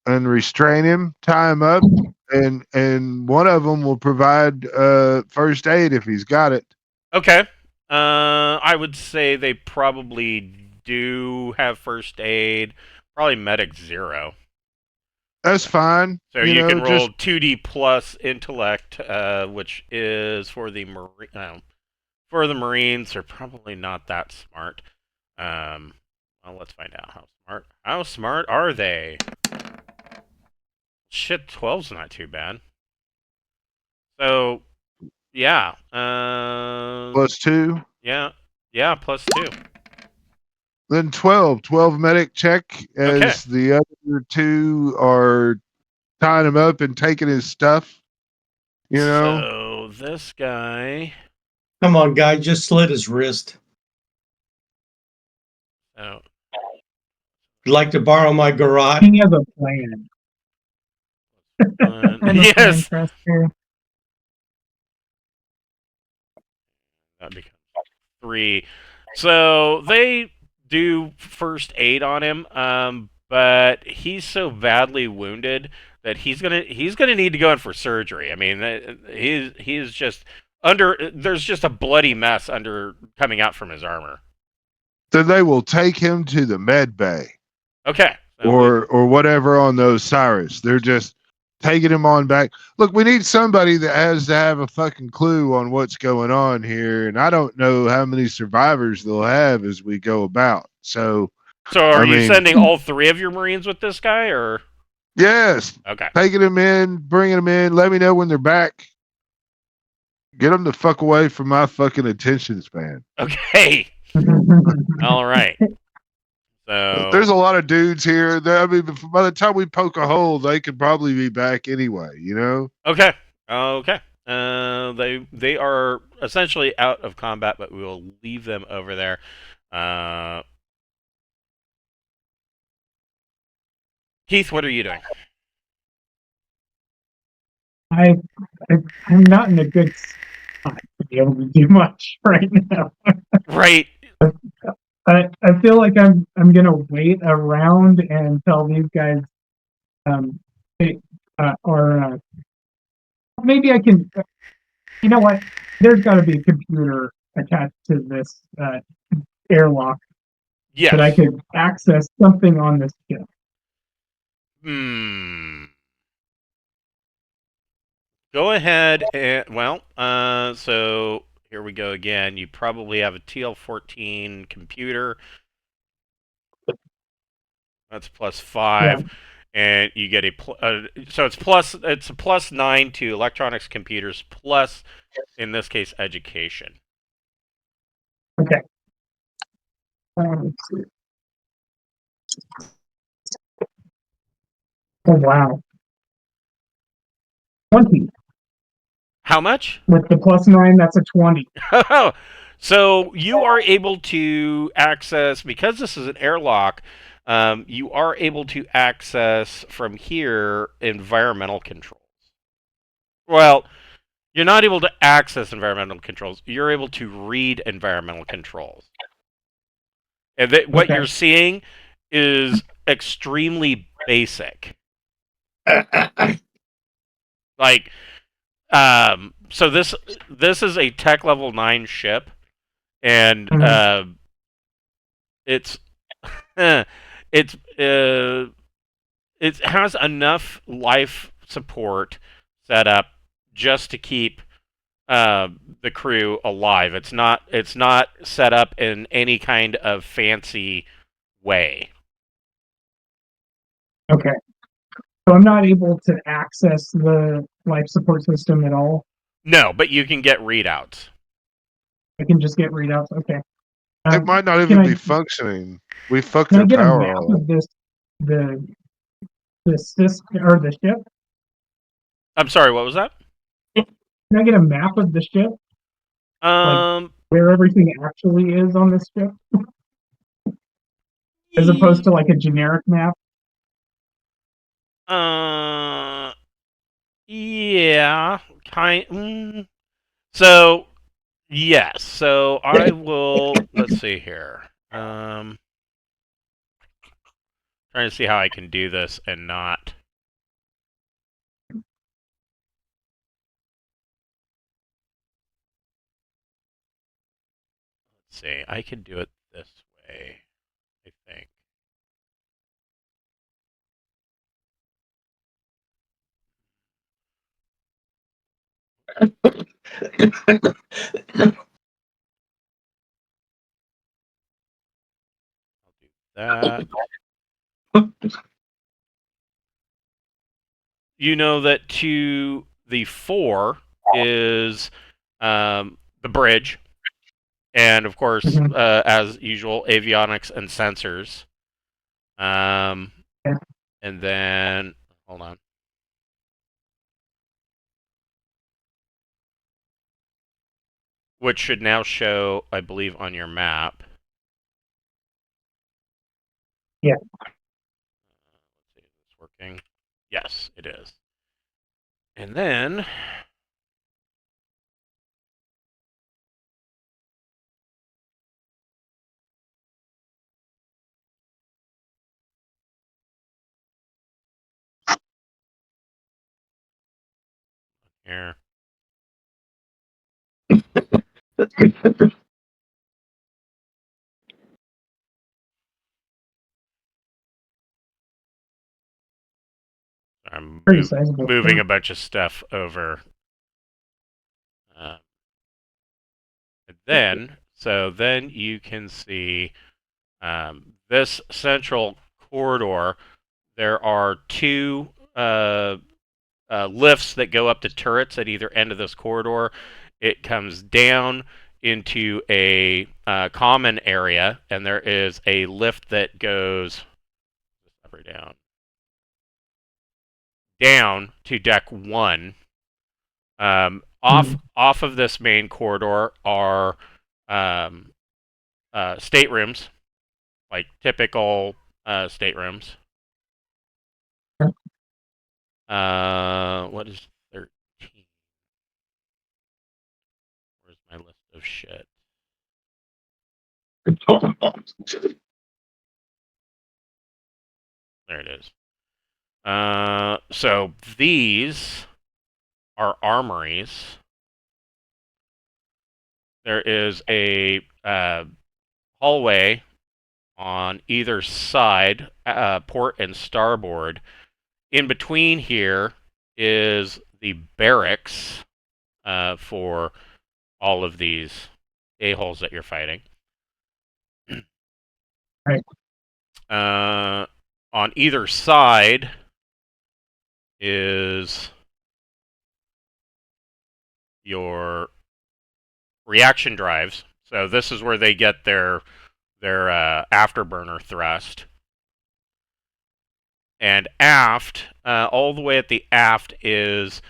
restrain him, tie him up, and one of them will provide first aid if he's got it. Okay. I would say they probably do have first aid. Probably medic 0. That's fine. So you can roll 2d plus intellect, which is for the Marines. They're probably not that smart. Well, let's find out how smart. How smart are they? Shit, 12's not too bad. So, yeah. +2. Yeah, +2. Then 12 medic check as the other 2 are tying him up and taking his stuff. So this guy. Come on, guy, just slit his wrist. Oh. You'd like to borrow my garage? He has a plan. Yes. That becomes 3. So they do first aid on him, but he's so badly wounded that he's gonna need to go in for surgery. I mean, he's just there's just a bloody mess coming out from his armor. Then they will take him to the med bay. Okay. Or whatever on those Cyrus. They're just taking him on back. Look, we need somebody that has to have a fucking clue on what's going on here, and I don't know how many survivors they'll have as we go about. So, So are I you mean, sending all 3 of your Marines with this guy, or? yes, Okay. taking them in, bringing them in. Let me know when they're back. Get them the fuck away from my fucking attention span. Okay. All right. So There's a lot of dudes here. That, I mean, by the time we poke a hole, they could probably be back anyway. You know. okay. Okay. They are essentially out of combat, but we will leave them over there. Keith, what are you doing? I, I'm not in a good spot to be able to do much right now. Right. I feel like I'm gonna wait around and tell these guys they, or maybe I can. You know what? There's got to be a computer attached to this airlock that I Yes. could access something on this ship. Go ahead and so here we go again. You probably have a TL-14 computer. That's +5, Yeah. and you get so it's a +9 to electronics, computers, plus in this case education. Okay. Let's see. Oh wow. 20 How much? with the +9. That's a 20. So you are able to access, because this is an airlock. You are able to access from here environmental controls. Well, you're not able to access environmental controls. You're able to read environmental controls. And what Okay. you're seeing is extremely basic. Like, so this is a tech level 9 ship, and Mhm. it's it's it has enough life support set up just to keep the crew alive. It's not set up in any kind of fancy way. Okay. So I'm not able to access the life support system at all. No, but you can get readouts. I can just get readouts. Okay. It might not Can even I be functioning. We fucked can I their get a power map all up. of the the system or the ship? I'm sorry, what was that? Can I get a map of the ship, like Um, where everything actually is on this ship, as opposed to like a generic map? uh, yeah, So, yes. So I will. Let's see here. Trying to see how I can do this and not. Let's see. I can do it this way, I think. I'll do that. You know that to the 4 is the bridge, and of course, Mhm. as usual, avionics and sensors. Yeah. And then hold on. Which should now show, I believe, on your map. Yeah. Let's see if it's working. Yes, it is. And then here. I'm Pretty sizable. moving a bunch of stuff over. Then you can see this central corridor. There are two lifts that go up to turrets at either end of this corridor. It comes down into a common area, and there is a lift that goes down to deck 1. Off of this main corridor are staterooms, like typical staterooms. What is 13? Where's my list of shit? There it is. So these are armories. There is a hallway on either side, port and starboard. In between here is the barracks for all of these a-holes that you're fighting. Right. On either side is your reaction drives. So this is where they get their afterburner thrust. And aft, all the way at the aft is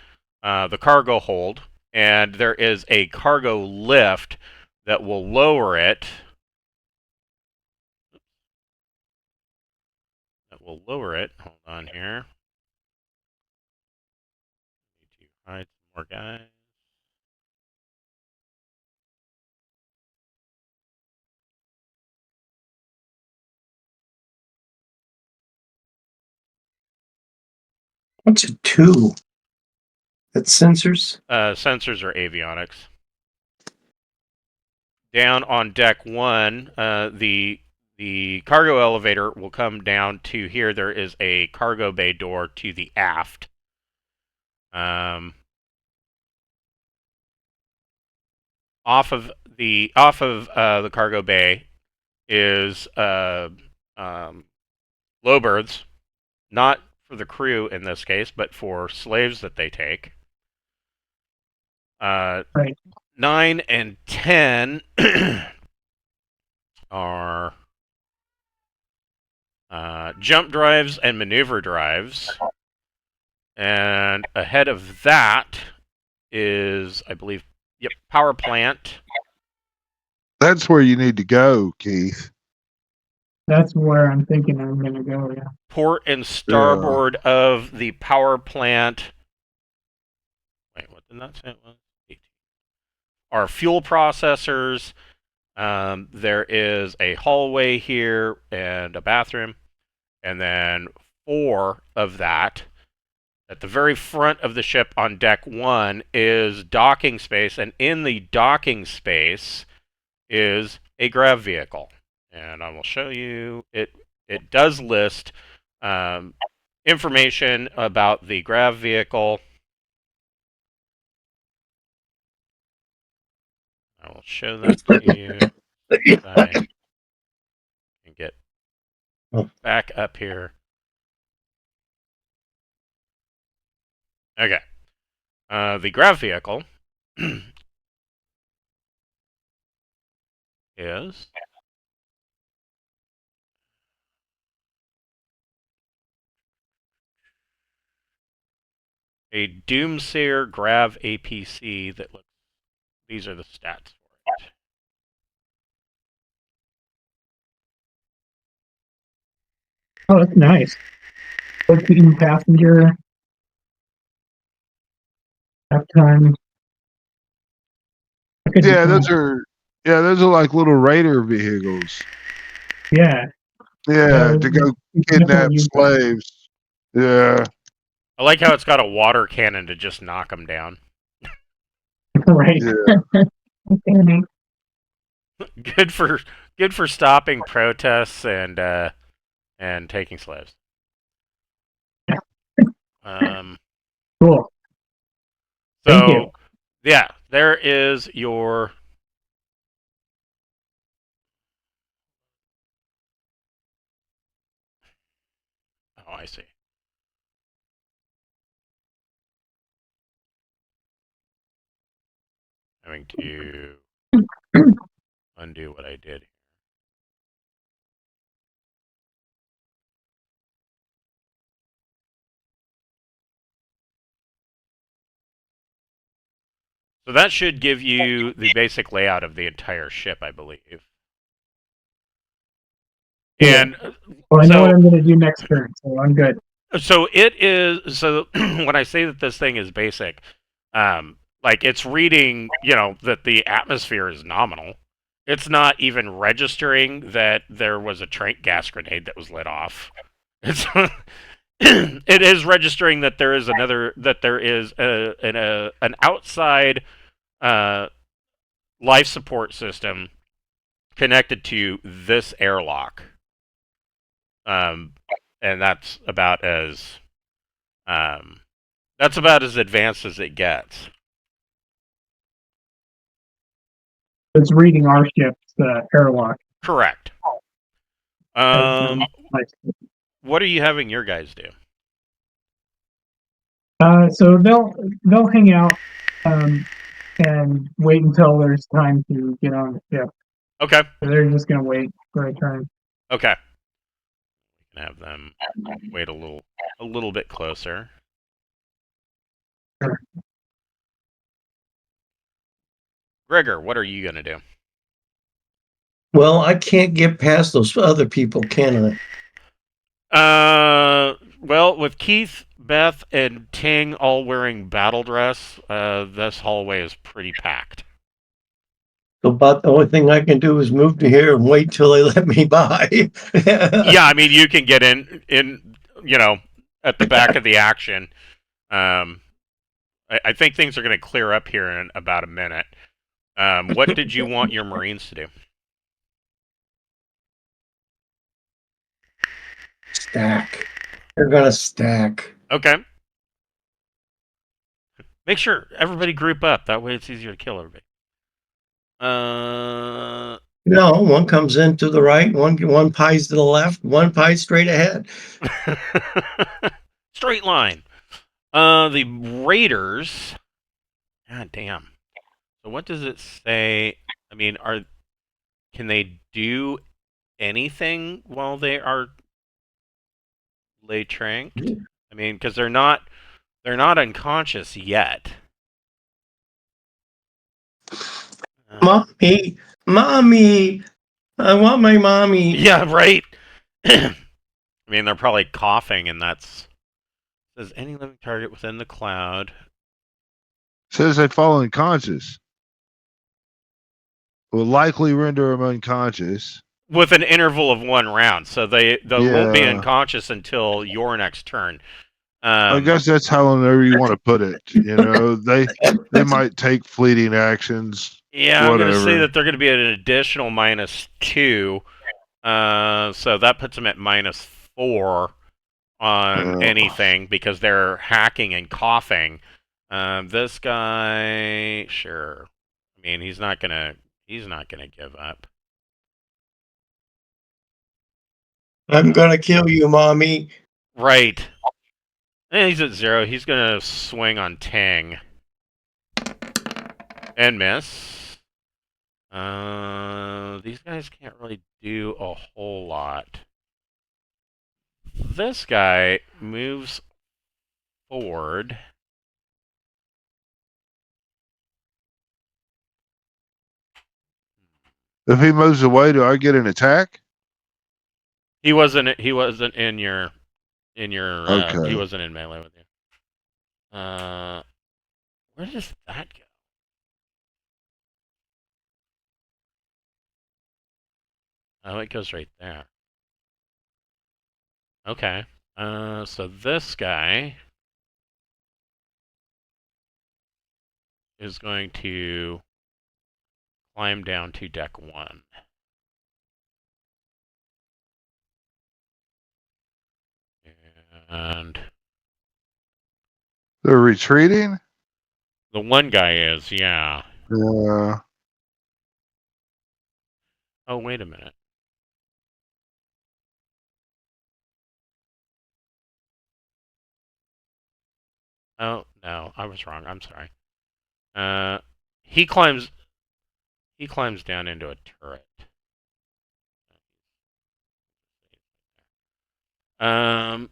the cargo hold, and there is a cargo lift that will lower it. Hold on here. Need to hide some more guys. What's a 2? That's sensors? Sensors are avionics. Down on deck 1, the cargo elevator will come down to here. There is a cargo bay door to the aft. Off of the cargo bay is low berths, not for the crew in this case, but for slaves that they take. Right. 9 and 10 are jump drives and maneuver drives. And ahead of that is, I believe, power plant. That's where you need to go, Keith. That's where I'm thinking I'm going to go, yeah. Port and starboard of the power plant. Wait, what did that say it was? 18. Are fuel processors. There is a hallway here and a bathroom. And then 4 of that. At the very front of the ship on deck 1 is docking space, and in the docking space is a grav vehicle. And I will show you. It does list information about the grav vehicle. I will show that to you. I can get back up here. Okay. The grav vehicle is a Doomsayer Grav APC that looks. These are the stats for it. Oh, that's nice. 14 passenger. Uptime. Yeah, those are like little raider vehicles. Yeah. Yeah, to go kidnap slaves. Yeah. I like how it's got a water cannon to just knock them down. Right. Yeah. Good for stopping protests and taking slaves. Cool. Thank you. So, yeah, there is your. Oh, I see. Having to undo what I did. So that should give you the basic layout of the entire ship, I believe. And Well, I know what so, I'm going to do next turn, so I'm good. so it is. So when I say that this thing is basic, like it's reading, that the atmosphere is nominal. It's not even registering that there was a gas grenade that was lit off. It's it is registering that there is an outside life support system connected to this airlock, um, and um, that's about as advanced as it gets. It's reading our ship's airlock. Correct. Nice. What are you having your guys do? So they'll hang out and wait until there's time to get on the ship. Okay. They're just going to wait for a turn. Okay. We can have them wait a little bit closer. Sure. Gregor, what are you gonna do? Well, I can't get past those other people, can I? Well, with Keith, Beth, and Ting all wearing battle dress, this hallway is pretty packed. So about the only thing I can do is move to here and wait till they let me by. Yeah, I mean, you can get in, at the back of the action. I think things are going to clear up here in about a minute. What did you want your Marines to do? Stack. They're gonna stack. Okay. Make sure everybody group up. That way it's easier to kill everybody. No, one comes in to the right, one pies to the left, one pies straight ahead. Straight line. The Raiders. God damn. So what does it say? I mean, can they do anything while they are lay tranked? I mean, because they're not unconscious yet. Mommy, I want my mommy. Yeah, right. I mean, they're probably coughing, and that's says any living target within the cloud. Says they fall unconscious. Will likely render them unconscious. With an interval of one round, so they won't be Yeah. unconscious until your next turn. I guess that's however you want to put it. They might take fleeting actions. Yeah, I'm going to say whatever. that they're going to be at an additional -2. So that puts them at -4 on anything because they're hacking and coughing. This guy, sure. I mean, he's not gonna give up. I'm gonna kill you, mommy. Right. And he's at 0. He's gonna swing on Tang. And miss. These guys can't really do a whole lot. This guy moves forward. If he moves away, do I get an attack? He wasn't in your Okay. he wasn't in melee with you. Where does that go? Oh, it goes right there. Okay. So this guy is going to climb down to deck 1. And They're retreating? The one guy is, yeah. Yeah. Oh, wait a minute. Oh, no, I was wrong. I'm sorry. He climbs down into a turret. Um,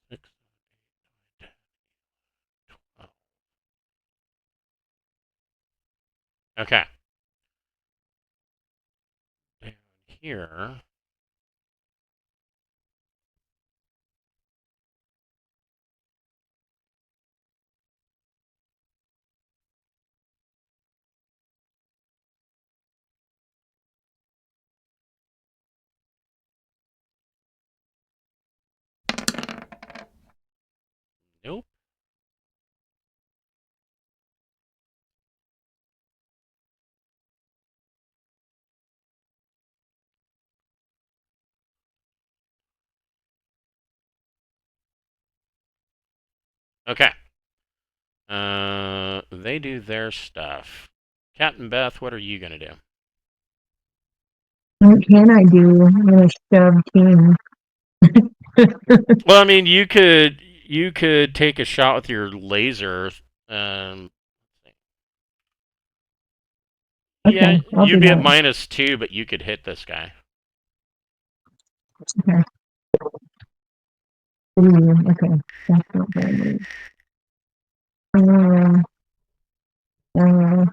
six, 10, 12. Okay. Down here. Nope. Okay. They do their stuff. Captain Beth, what are you gonna do? What can I do? I'm gonna shove King. Well, I mean, you could take a shot with your laser. Um, yeah, Okay, I'll you'd do be at that. -2, but you could hit this guy. Okay. Ooh, okay. That's not bad. Um, uh,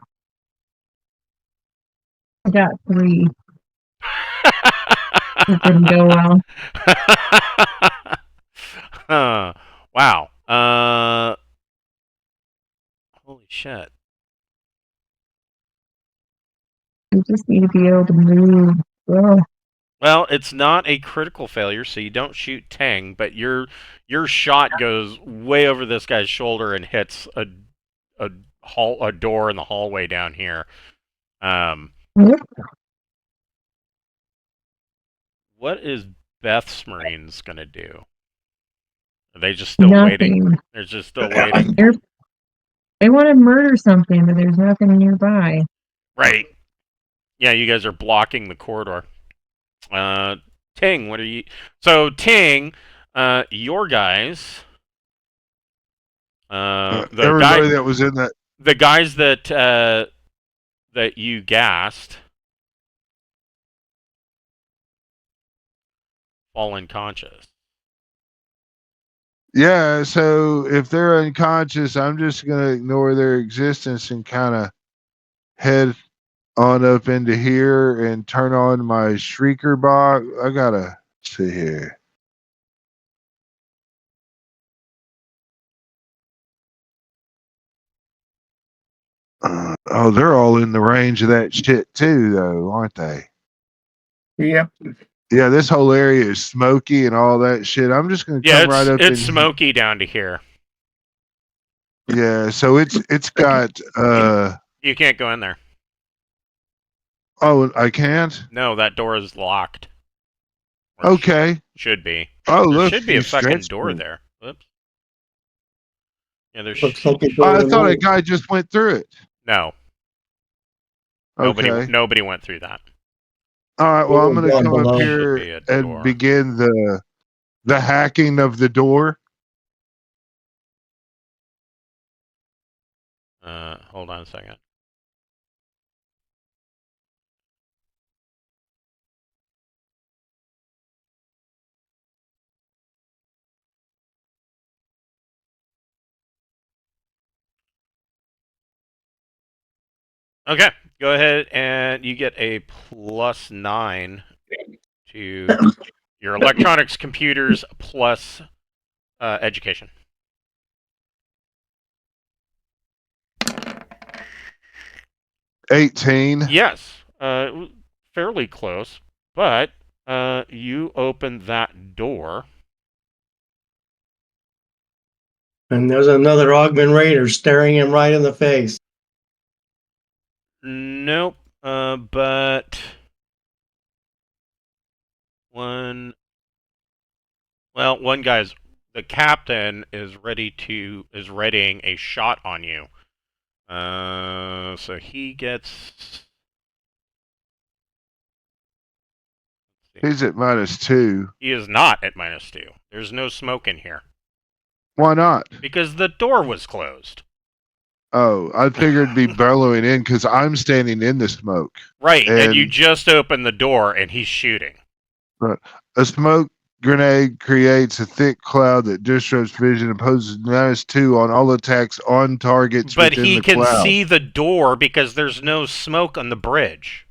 I got 3. It didn't go well. Wow. Holy shit. You just need to be able to move. Oh, Well, it's not a critical failure, so you don't shoot Tang, but your shot goes way over this guy's shoulder and hits a door in the hallway down here. Um, what is Beth's Marines gonna do? Are they just still waiting? nothing. They're just still waiting. They want to murder something, but there's nothing nearby. Right. Yeah, you guys are blocking the corridor. Ting, what are you? So Ting, your guys, Everybody that was in that. the guys that you gassed, fall unconscious. Yeah, so if they're unconscious, I'm just going to ignore their existence and kind of head on up into here and turn on my shrieker box. I got to see here. Oh, they're all in the range of that shit too, though, aren't they? Yep. Yeah, this whole area is smoky and all that shit. I'm just gonna Yeah, come right up it's in. smoky down to here. Yeah, so it's got. You can't go in there. Oh, I can't. No, that door is locked. Okay. Should be. Oh, There look, should be you a fucking stretched door me. there. Whoops. Yeah, Looks like a I door in the thought a wall. guy just went through it. No. Okay. Nobody went through that. All right. Well, I'm Door gonna down come up below. Should here be a and door. begin the hacking of the door. Hold on a second. Okay, go ahead and you get a +9 to your electronics, computers, plus education. 18. Yes, fairly close, but you open that door. And there's another Ogman Raider staring him right in the face. Nope, but one guy's, the captain is readying a shot on you. So he gets. He's at -2. He is not at -2. There's no smoke in here Why not? because the door was closed. Oh, I figured it'd be bellowing in because I'm standing in the smoke. Right, and you And just opened the door and he's shooting. a smoke grenade creates a thick cloud that disrupts vision and poses -2 on all attacks on targets But within he the can cloud. see the door because there's no smoke on the bridge.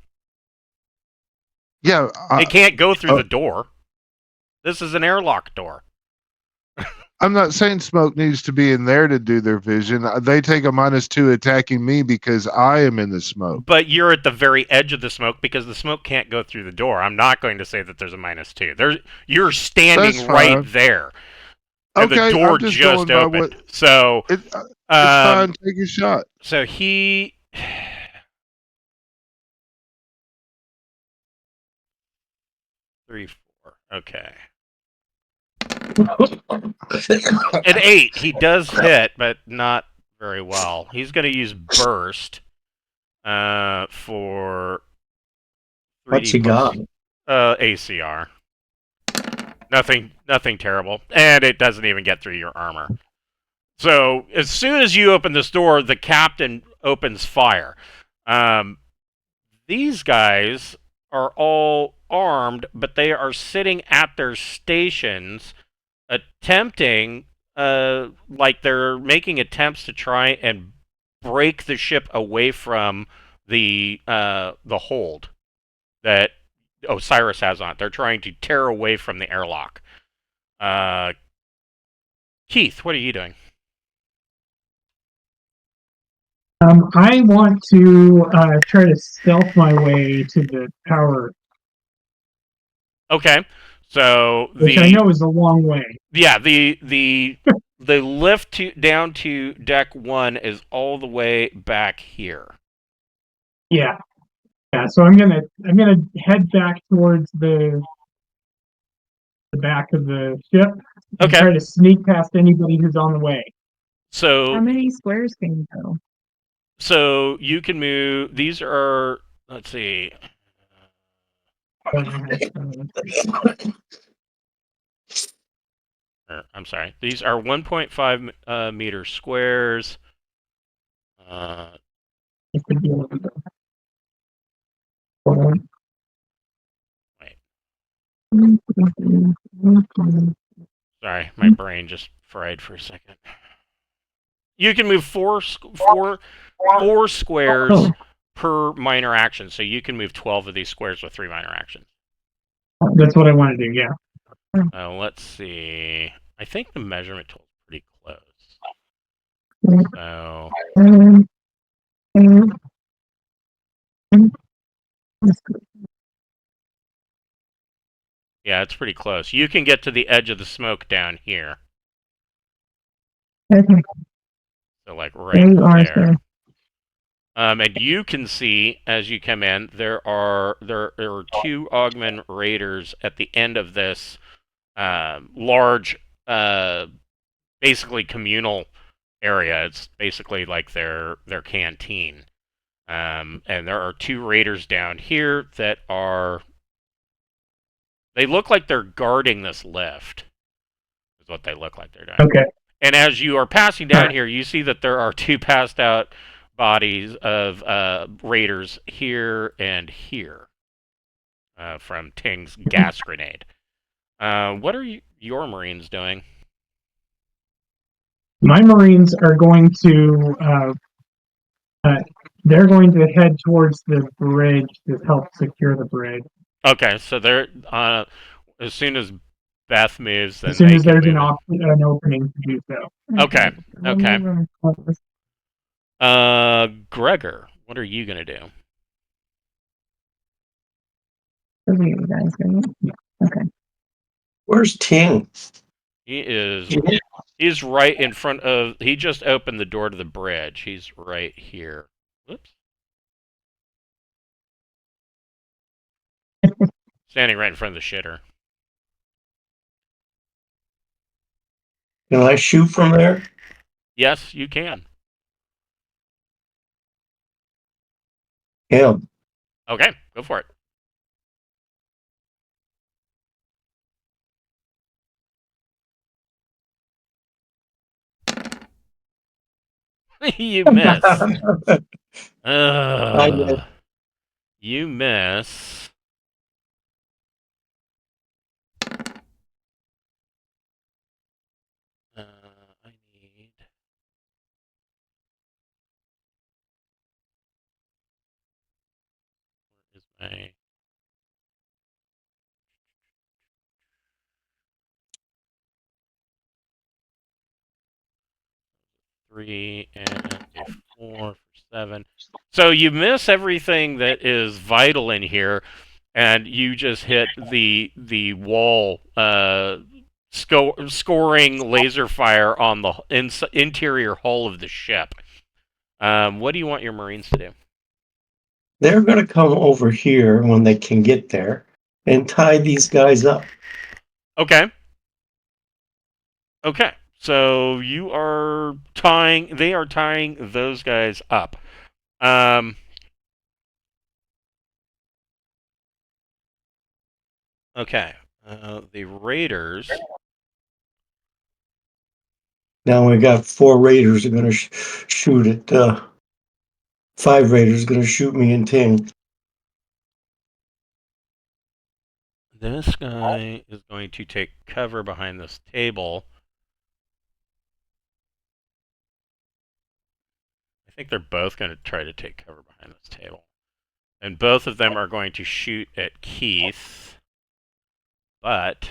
Yeah, It can't go through the door. This is an airlock door. I'm not saying smoke needs to be in there to do their vision. They take a -2 attacking me because I am in the smoke. But you're at the very edge of the smoke because the smoke can't go through the door. I'm not going to say that there's a -2. You're standing That's right fine. there. And Okay, the door I'm just just going by opened. what. So It's fine. Take a shot. So he 3, 4. Okay. At 8, he does hit, but not very well. He's going to use burst for 3D What's he got? ACR. Nothing terrible, and it doesn't even get through your armor. So as soon as you open this door, the captain opens fire. These guys are all armed, but they are sitting at their stations, attempting, like they're making attempts to try and break the ship away from the hold that Osiris has on it. They're trying to tear away from the airlock. Keith, what are you doing? I want to try to stealth my way to the tower, Okay, so which I know is a long way. Yeah, the lift down to deck 1 is all the way back here. Yeah, yeah. So I'm gonna head back towards the back of the ship and Okay. try to sneak past anybody who's on the way. So How many squares can you go? So you can move. These are, let's see. I'm sorry. These are 1.5 meter squares. It could be a little bit. Wait. Sorry, my brain just fried for a second. You can move four squares per minor action, so you can move 12 of these squares with 3 minor actions. That's what I want to do. Yeah. Let's see. I think the measurement tool is pretty close. So yeah, it's pretty close. You can get to the edge of the smoke down here. Okay. So like There right you are, there. sir. And you can see as you come in, there are 2 Ogman Raiders at the end of this large, basically communal area. It's basically like their canteen. And there are 2 Raiders down here that are. They look like they're guarding this lift. Is what they look like they're doing. Okay. And as you are passing down here, you see that there are 2 passed out bodies of raiders here and here from Ting's gas grenade. What are your Marines doing? My Marines are going to they're going to head towards the bridge to help secure the bridge. Okay, so they're as soon as Beth moves, As then soon they as can there's move in. an opening to do so. Okay. We'll Okay. move them close. Gregor, what are you gonna do? Those are you guys, right? Yeah. Okay. Where's Ting? He's right in front of. He just opened the door to the bridge. He's right here. Whoops. Standing right in front of the shitter. Can I shoot from there? Yes, you can. Yeah. Okay, go for it. You miss. I did. You miss. I need. Where is my? Three and a 4 for 7. So you miss everything that is vital in here, and you just hit the wall, scoring laser fire on the interior hull of the ship. What do you want your Marines to do? They're going to come over here when they can get there and tie these guys up. Okay. Okay. So you are tying. They are tying those guys up. Okay. The Raiders. Now we got 4 raiders are going to shoot at 5 raiders going to shoot me and Ting. This guy is going to take cover behind this table. I think they're both going to try to take cover behind this table. And both of them are going to shoot at Keith. But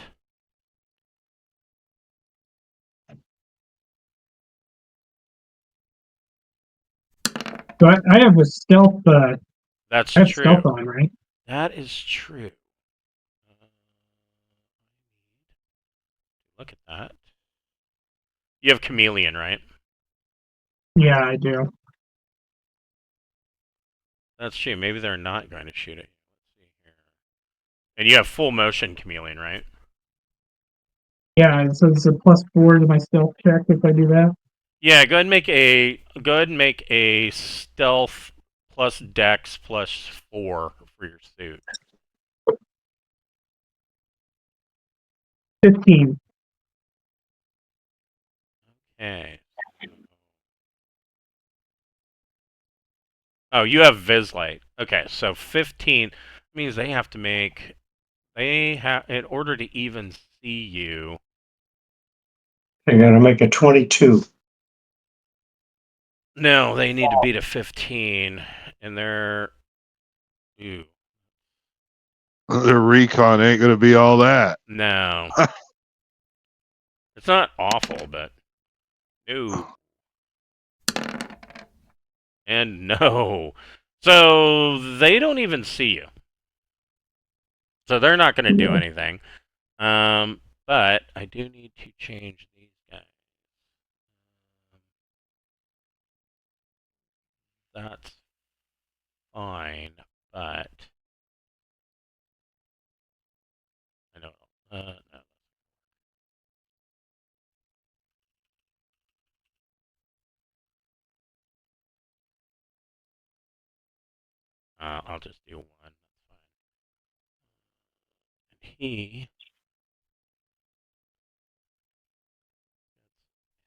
So I have a stealth. that's I have true. stealth on, right? That is true. Look at that. You have Chameleon, right? Yeah, I do. That's true. Maybe they're not going to shoot at you. Let's see here. And you have full motion Chameleon, right? Yeah, so it's a +4 to my stealth check if I do that. Yeah, go ahead and make a stealth plus dex plus 4 for your suit. 15. Okay. Oh, you have Vislight. Okay, so 15 means they have to make. They have, in order to even see you. They're going to make a 22. No, they need to beat a 15, and they're. Ooh. Their recon ain't gonna be all that. No. It's not awful, but. No. And no. So they don't even see you. So they're not going to do anything. But I do need to change these guys. That's fine, but I don't know. No. I'll just do one. That's fine.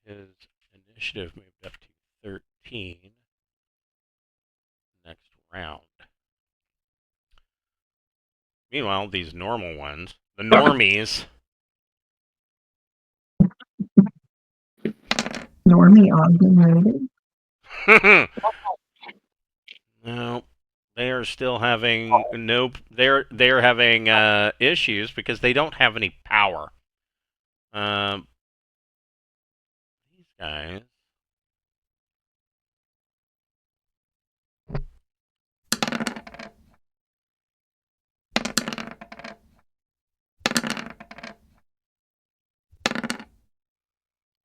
And his initiative moved up to 13 next round. Meanwhile, these normal ones, the normies. Normie Ogden rated. No, they are still having no. They're having issues because they don't have any power. These guys.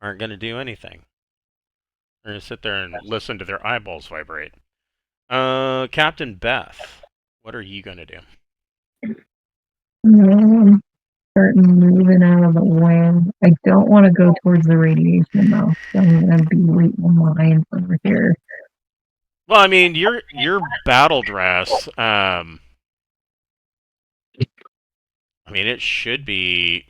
Aren't going to do anything. They're going to sit there and listen to their eyeballs vibrate. Captain Beth, what are you going to do? Starting moving out of the way. I don't want to go towards the radiation though. So I'm gonna be waiting in line over here. Well, I mean, your battle dress. I mean, it should be.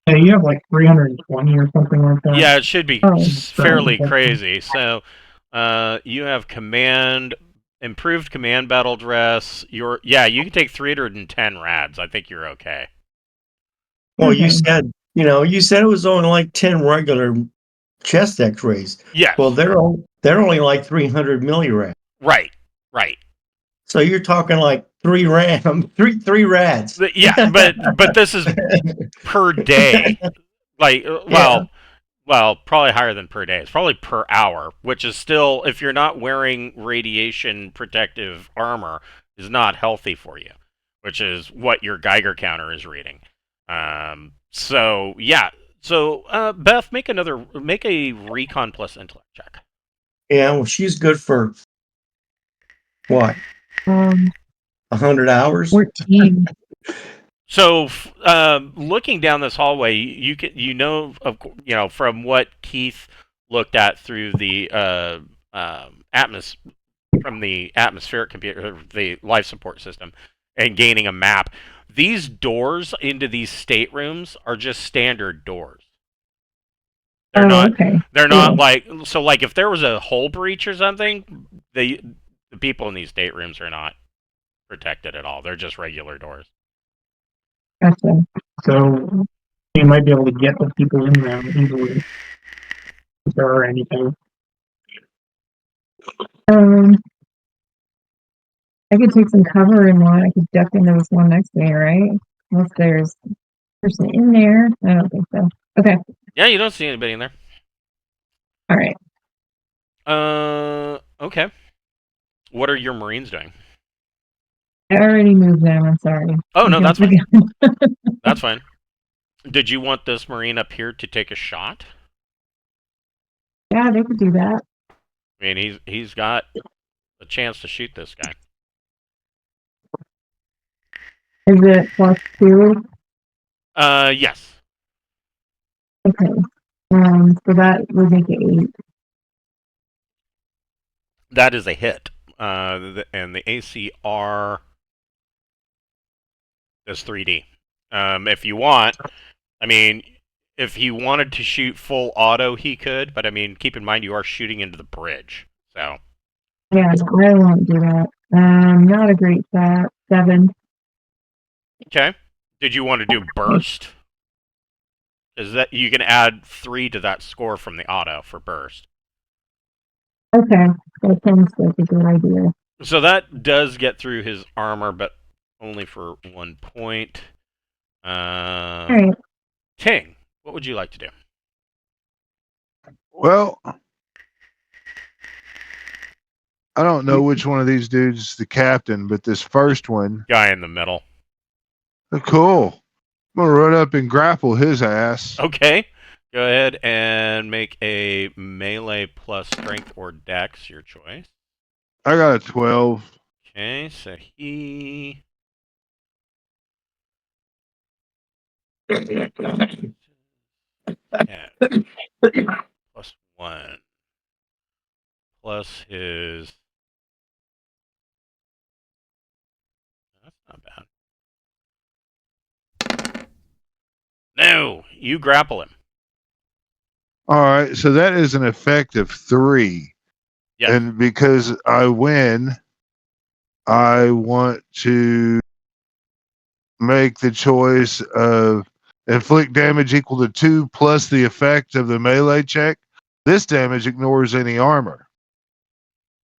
Yeah, you have like 320 or something like that. Yeah, it should be Oh, fairly right. crazy. So, you have improved command battle dress. You can take 310 rads. I think you're okay. Well, you Okay. said it was only like 10 regular chest X-rays. Yes. Well, they're only like 300 millirad. Right. So you're talking like three rads. Yeah, but this is per day. Like, Yeah. well, probably higher than per day. It's probably per hour, which is still, if you're not wearing radiation protective armor, is not healthy for you, which is what your Geiger counter is reading. So yeah. So Beth, make a recon plus intellect check. Yeah, well, she's good for what? 100 hours? 14. So, looking down this hallway, from what Keith looked at through the from the atmospheric computer, the life support system, and gaining a map. These doors into these staterooms are just standard doors. They're not. Okay. They're not Cool. like if there was a hull breach or something, the people in these staterooms are not protected at all. They're just regular doors. Gotcha. So you might be able to get the people in there easily if there are anything. I could take some cover in one. I could duck into this one next to me, right? Unless there's a person in there. I don't think so. Okay. Yeah, you don't see anybody in there. All right. Okay. What are your Marines doing? I already moved them. I'm sorry. Oh, no, that's fine. Again. That's fine. Did you want this Marine up here to take a shot? Yeah, they could do that. I mean, he's got a chance to shoot this guy. Is it +2? Yes. Okay. So that would make it 8. That is a hit. And the ACR is 3D. If you want, I mean, if he wanted to shoot full auto, he could. But I mean, keep in mind you are shooting into the bridge, so. Yeah, I won't do that. Not a great shot. 7. Okay. Did you want to do burst? Is that you can add 3 to that score from the auto for burst? Okay, that sounds like a good idea. So that does get through his armor, but only for 1 point. All right. Ting, what would you like to do? Well, I don't know which one of these dudes is the captain, but this first one. Guy in the middle. Cool. I'm going to run up and grapple his ass. Okay. Go ahead and make a melee plus strength or dex, your choice. I got a 12. Okay, so he... Yeah. +1. Plus his... That's not bad. No! You grapple him. All right, so that is an effect of 3. Yes. And because I win, I want to make the choice of inflict damage equal to 2 plus the effect of the melee check. This damage ignores any armor.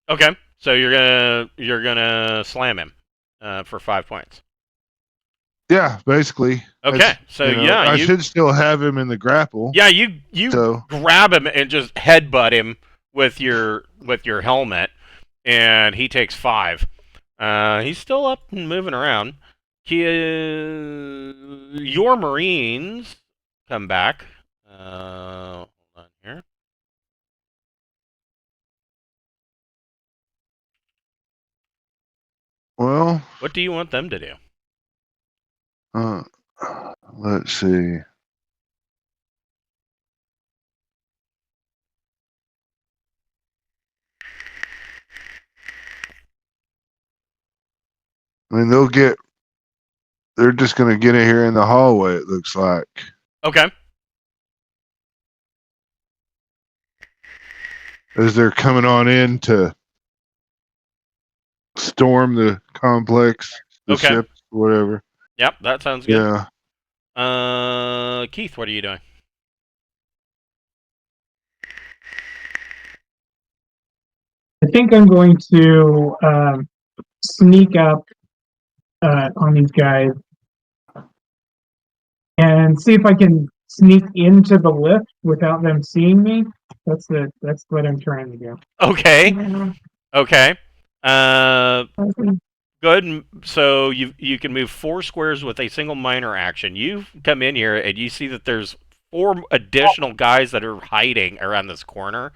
Okay, so you're gonna slam him for 5 points. Yeah, basically. Okay, That's so yeah, I should still have him in the grapple. you So grab him and just headbutt him with your helmet, and he takes 5. He's still up and moving around. Your Marines come back. Hold on here. well, What do you want them to do? let's see. I mean, they're just going to get in here in the hallway, it looks like. Okay. As they're coming on in to storm the complex, the Okay. ships, whatever. Yep, that sounds good. Yeah. Keith, what are you doing? I think I'm going to sneak up on these guys and see if I can sneak into the lift without them seeing me. That's what I'm trying to do. Okay. Yeah. Okay. Okay. Good. So you can move 4 squares with a single minor action. You come in here and you see that there's 4 additional guys that are hiding around this corner,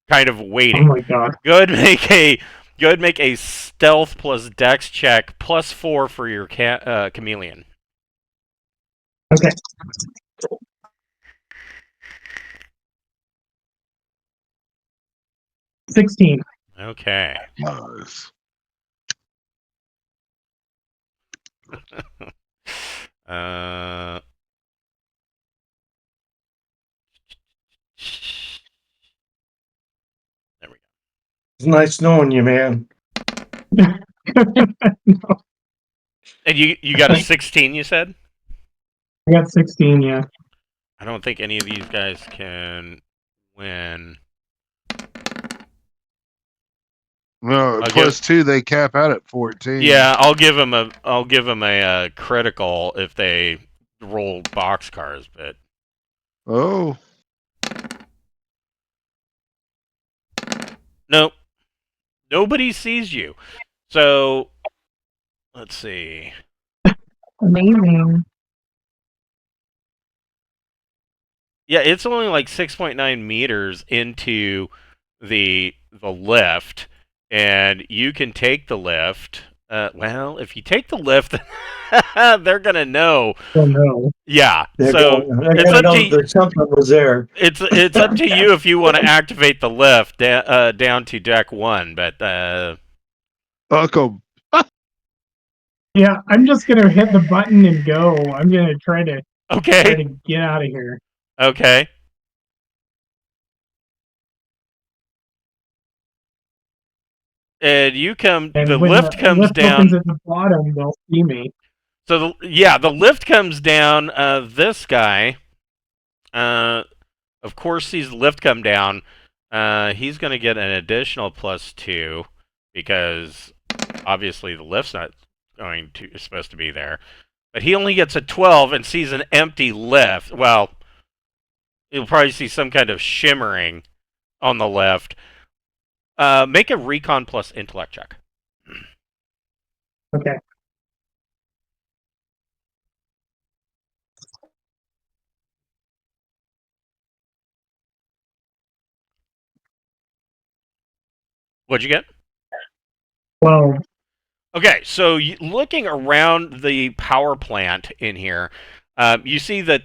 kind of Oh waiting. my god. Good. Make a stealth plus dex check +4 for your chameleon. Okay. 16. Okay. Nice. uh. There we go. It's nice knowing you, man. And you got a 16, you said? I got 16, yeah. I don't think any of these guys can win. No, I'll +2, they cap out at 14. Yeah, I'll give them a critical if they roll boxcars, but Oh. nope. Nobody sees you. So let's see. Amazing. Yeah, it's only like 6.9 meters into the lift, and you can take the lift. Well, if you take the lift, they're gonna know. Oh no. Yeah, They're so gonna it's up know to that something was there. it's up to you if you want to activate the lift down to deck 1. But Uncle. Yeah, I'm just gonna hit the button and go. I'm gonna try to okay, get out of here. okay. And you come. And The when lift the comes lift down. opens at the bottom, they'll see me. So the lift comes down. This guy, of course, sees the lift come down. He's going to get an additional +2 because obviously the lift's not supposed to be there. But he only gets a 12 and sees an empty lift. Well, he'll probably see some kind of shimmering on the lift. Make a recon plus intellect check. Okay. What'd you get? Well, Okay, so looking around the power plant in here, you see that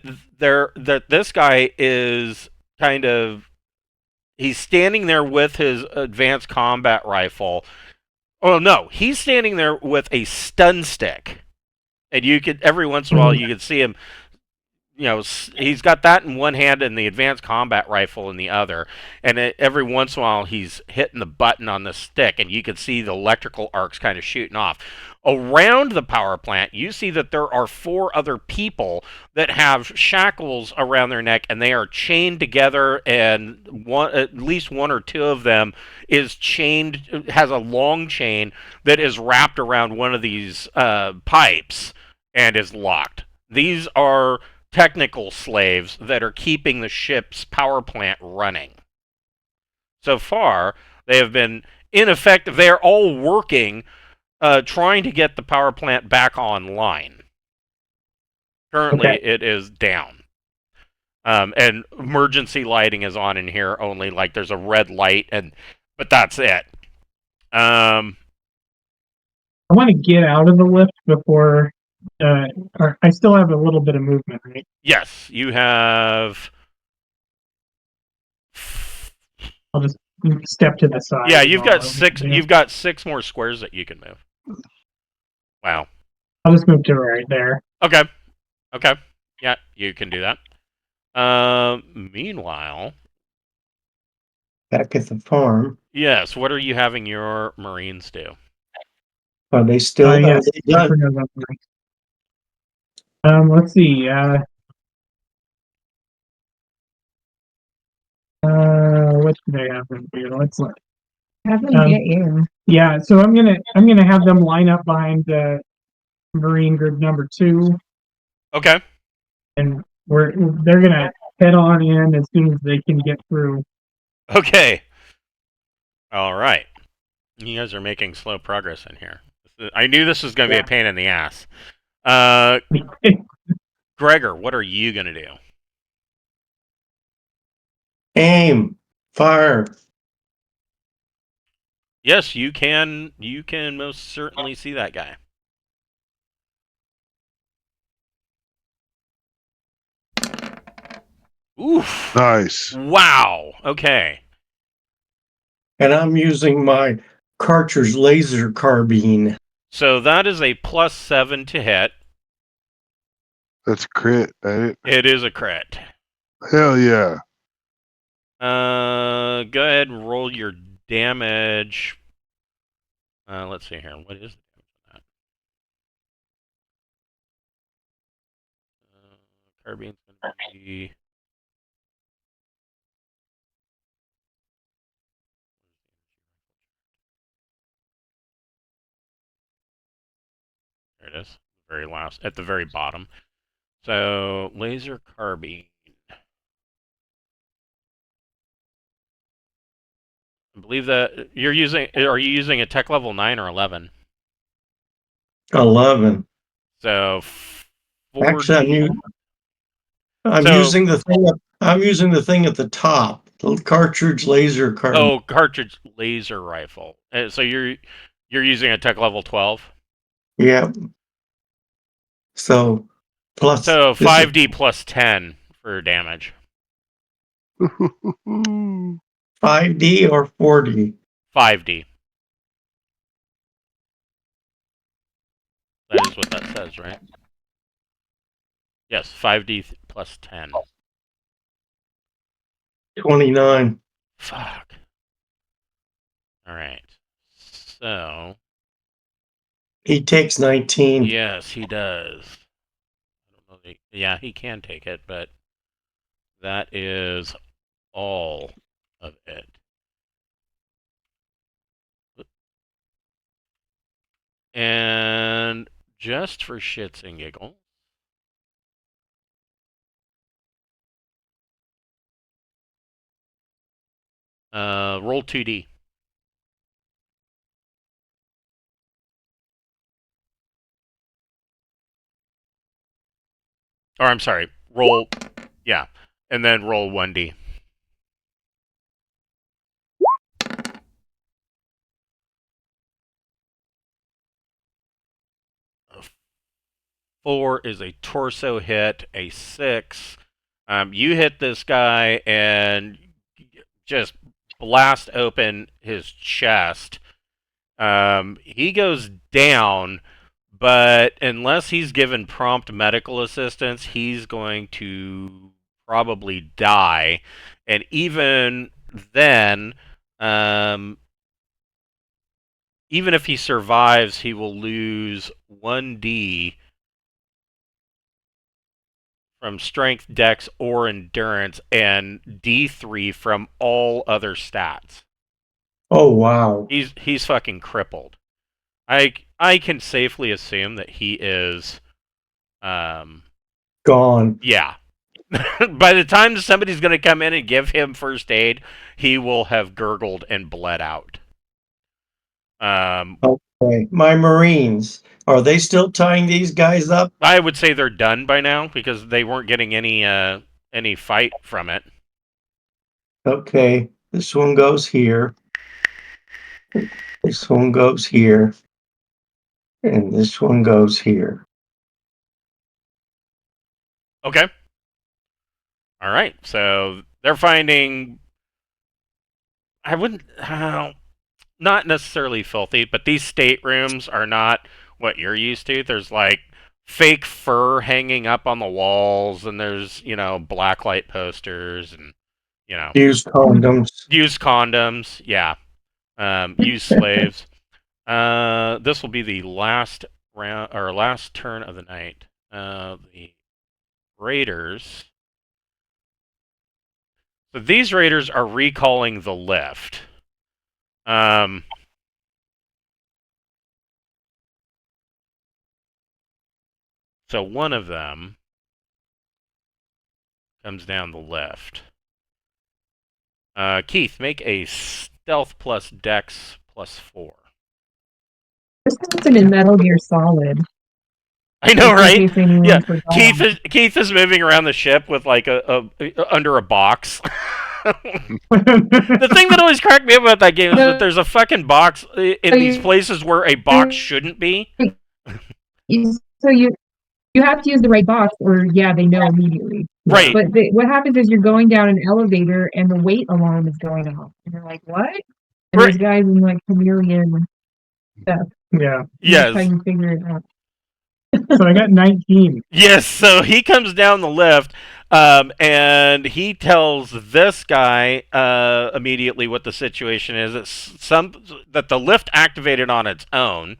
this guy is kind of he's standing there with his advanced combat rifle. Oh no, he's standing there with a stun stick, and you could every once in a while you could see him he's got that in one hand and the advanced combat rifle in the other, and every once in a while he's hitting the button on the stick, and you can see the electrical arcs kind of shooting off. Around the power plant, you see that there are 4 other people that have shackles around their neck, and they are chained together, and at least 1 or 2 of them is chained, has a long chain that is wrapped around one of these pipes and is locked. These are technical slaves that are keeping the ship's power plant running. So far, they have been ineffective. They are all working, trying to get the power plant back online. Currently, it is down. And emergency lighting is on in here only. Like there's a red light, but that's it. I want to get out of the lift before. Or I still have a little bit of movement, right? Yes, you have. I'll just step to the side. Yeah, you've got 6. You've got 6 more squares that you can move. Wow. I'll just move to right there. Okay. Yeah, you can do that. Meanwhile, Back at the farm. yes. What are you having your Marines do? Are they still Yes, done? Let's see. What do they have them do? Let's look. Have them get you. Yeah, so I'm gonna have them line up behind Marine group number 2, Okay. and they're gonna head on in as soon as they can get through. Okay. All right. You guys are making slow progress in here. I knew this was going to be a pain in the ass. Gregor, what are you going to do? Aim. Fire. Yes, you can. You can most certainly see that guy. Oof. Nice. Wow. Okay. And I'm using my Cartridge laser carbine. So that is a +7 to hit. That's a crit, ain't it? It is a crit. Hell yeah. Go ahead and roll your damage. Let's see here. What is the damage on that? Carbine's going to be... There it is. Very last, at the very bottom. So, laser carbine. I believe that you're using. Are you using a tech level 9 or 11? 11. So, 40. Actually, I'm using the thing. I'm using the thing at the top. The cartridge laser carbine. Oh, cartridge laser rifle. So you're using a tech level 12. Yeah. So plus. So 5d plus 10 for damage. 5D or 4D? 5d. That is what that says, right? Yes, 5d plus 10. 29. Fuck. Alright. So. He takes 19. Yes, he does. I don't know. Yeah, he can take it, but that is all of it. And just for shits and giggles, roll 2d. Or I'm sorry, roll, yeah, and then roll 1d. A 4 is a torso hit. A 6, you hit this guy and just blast open his chest. He goes down, but unless he's given prompt medical assistance, he's going to probably die. And even then, even if he survives, he will lose 1d from strength, dex, or endurance, and d3 from all other stats. Oh, wow. He's fucking crippled. I can safely assume that he is, Gone. yeah. By the time somebody's going to come in and give him first aid, he will have gurgled and bled out. Okay. My Marines, are they still tying these guys up? I would say they're done by now because they weren't getting any fight from it. Okay. This one goes here. This one goes here. And this one goes here. Okay. All right. So they're finding. I wouldn't. Not necessarily filthy, but these staterooms are not what you're used to. There's like fake fur hanging up on the walls, and there's blacklight posters, and Used condoms. used condoms. Yeah. Used slaves. This will be the last round or last turn of the night. The raiders. So these raiders are recalling the lift. So one of them comes down the lift. Keith, make a stealth plus dex plus 4. This happened in Metal Gear Solid. I know, In right? case anyone Yeah, forgot. Keith is moving around the ship with like a under a box. The thing that always cracked me up about that game is that there's a fucking box in these places where a box shouldn't be. So you have to use the right box, or they know immediately. Right. But what happens is you're going down an elevator, and the weight alarm is going off, and you're like, "What?" And there's guys in like chameleon stuff. Yeah. Yes. That's how you figure it out. So I got 19. Yes, so he comes down the lift, and he tells this guy immediately what the situation is. It's that the lift activated on its own,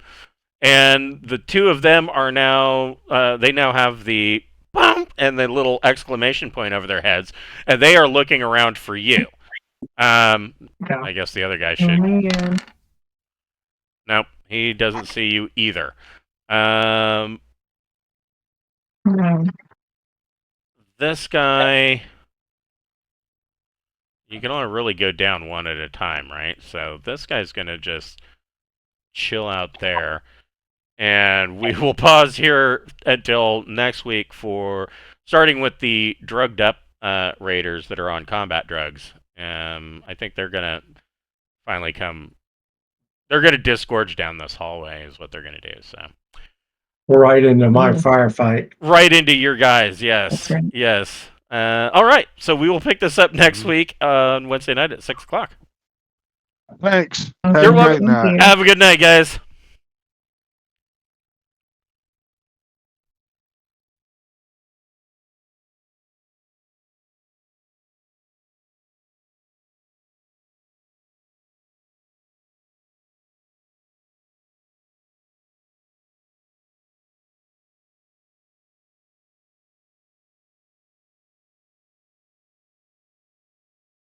and the two of them are now they now have the bump and the little exclamation point over their heads, and they are looking around for you. I guess the other guy should. Nope, he doesn't see you either. This guy, you can only really go down one at a time, right? So this guy's going to just chill out there. And we will pause here until next week for starting with the drugged up raiders that are on combat drugs. I think they're going to finally come. They're going to disgorge down this hallway is what they're going to do. So right into my firefight. Right into your guys, yes. Right. Yes. All right, so we will pick this up next week on Wednesday night at 6 o'clock. Thanks. Okay. Have a great night. Have a good night, guys.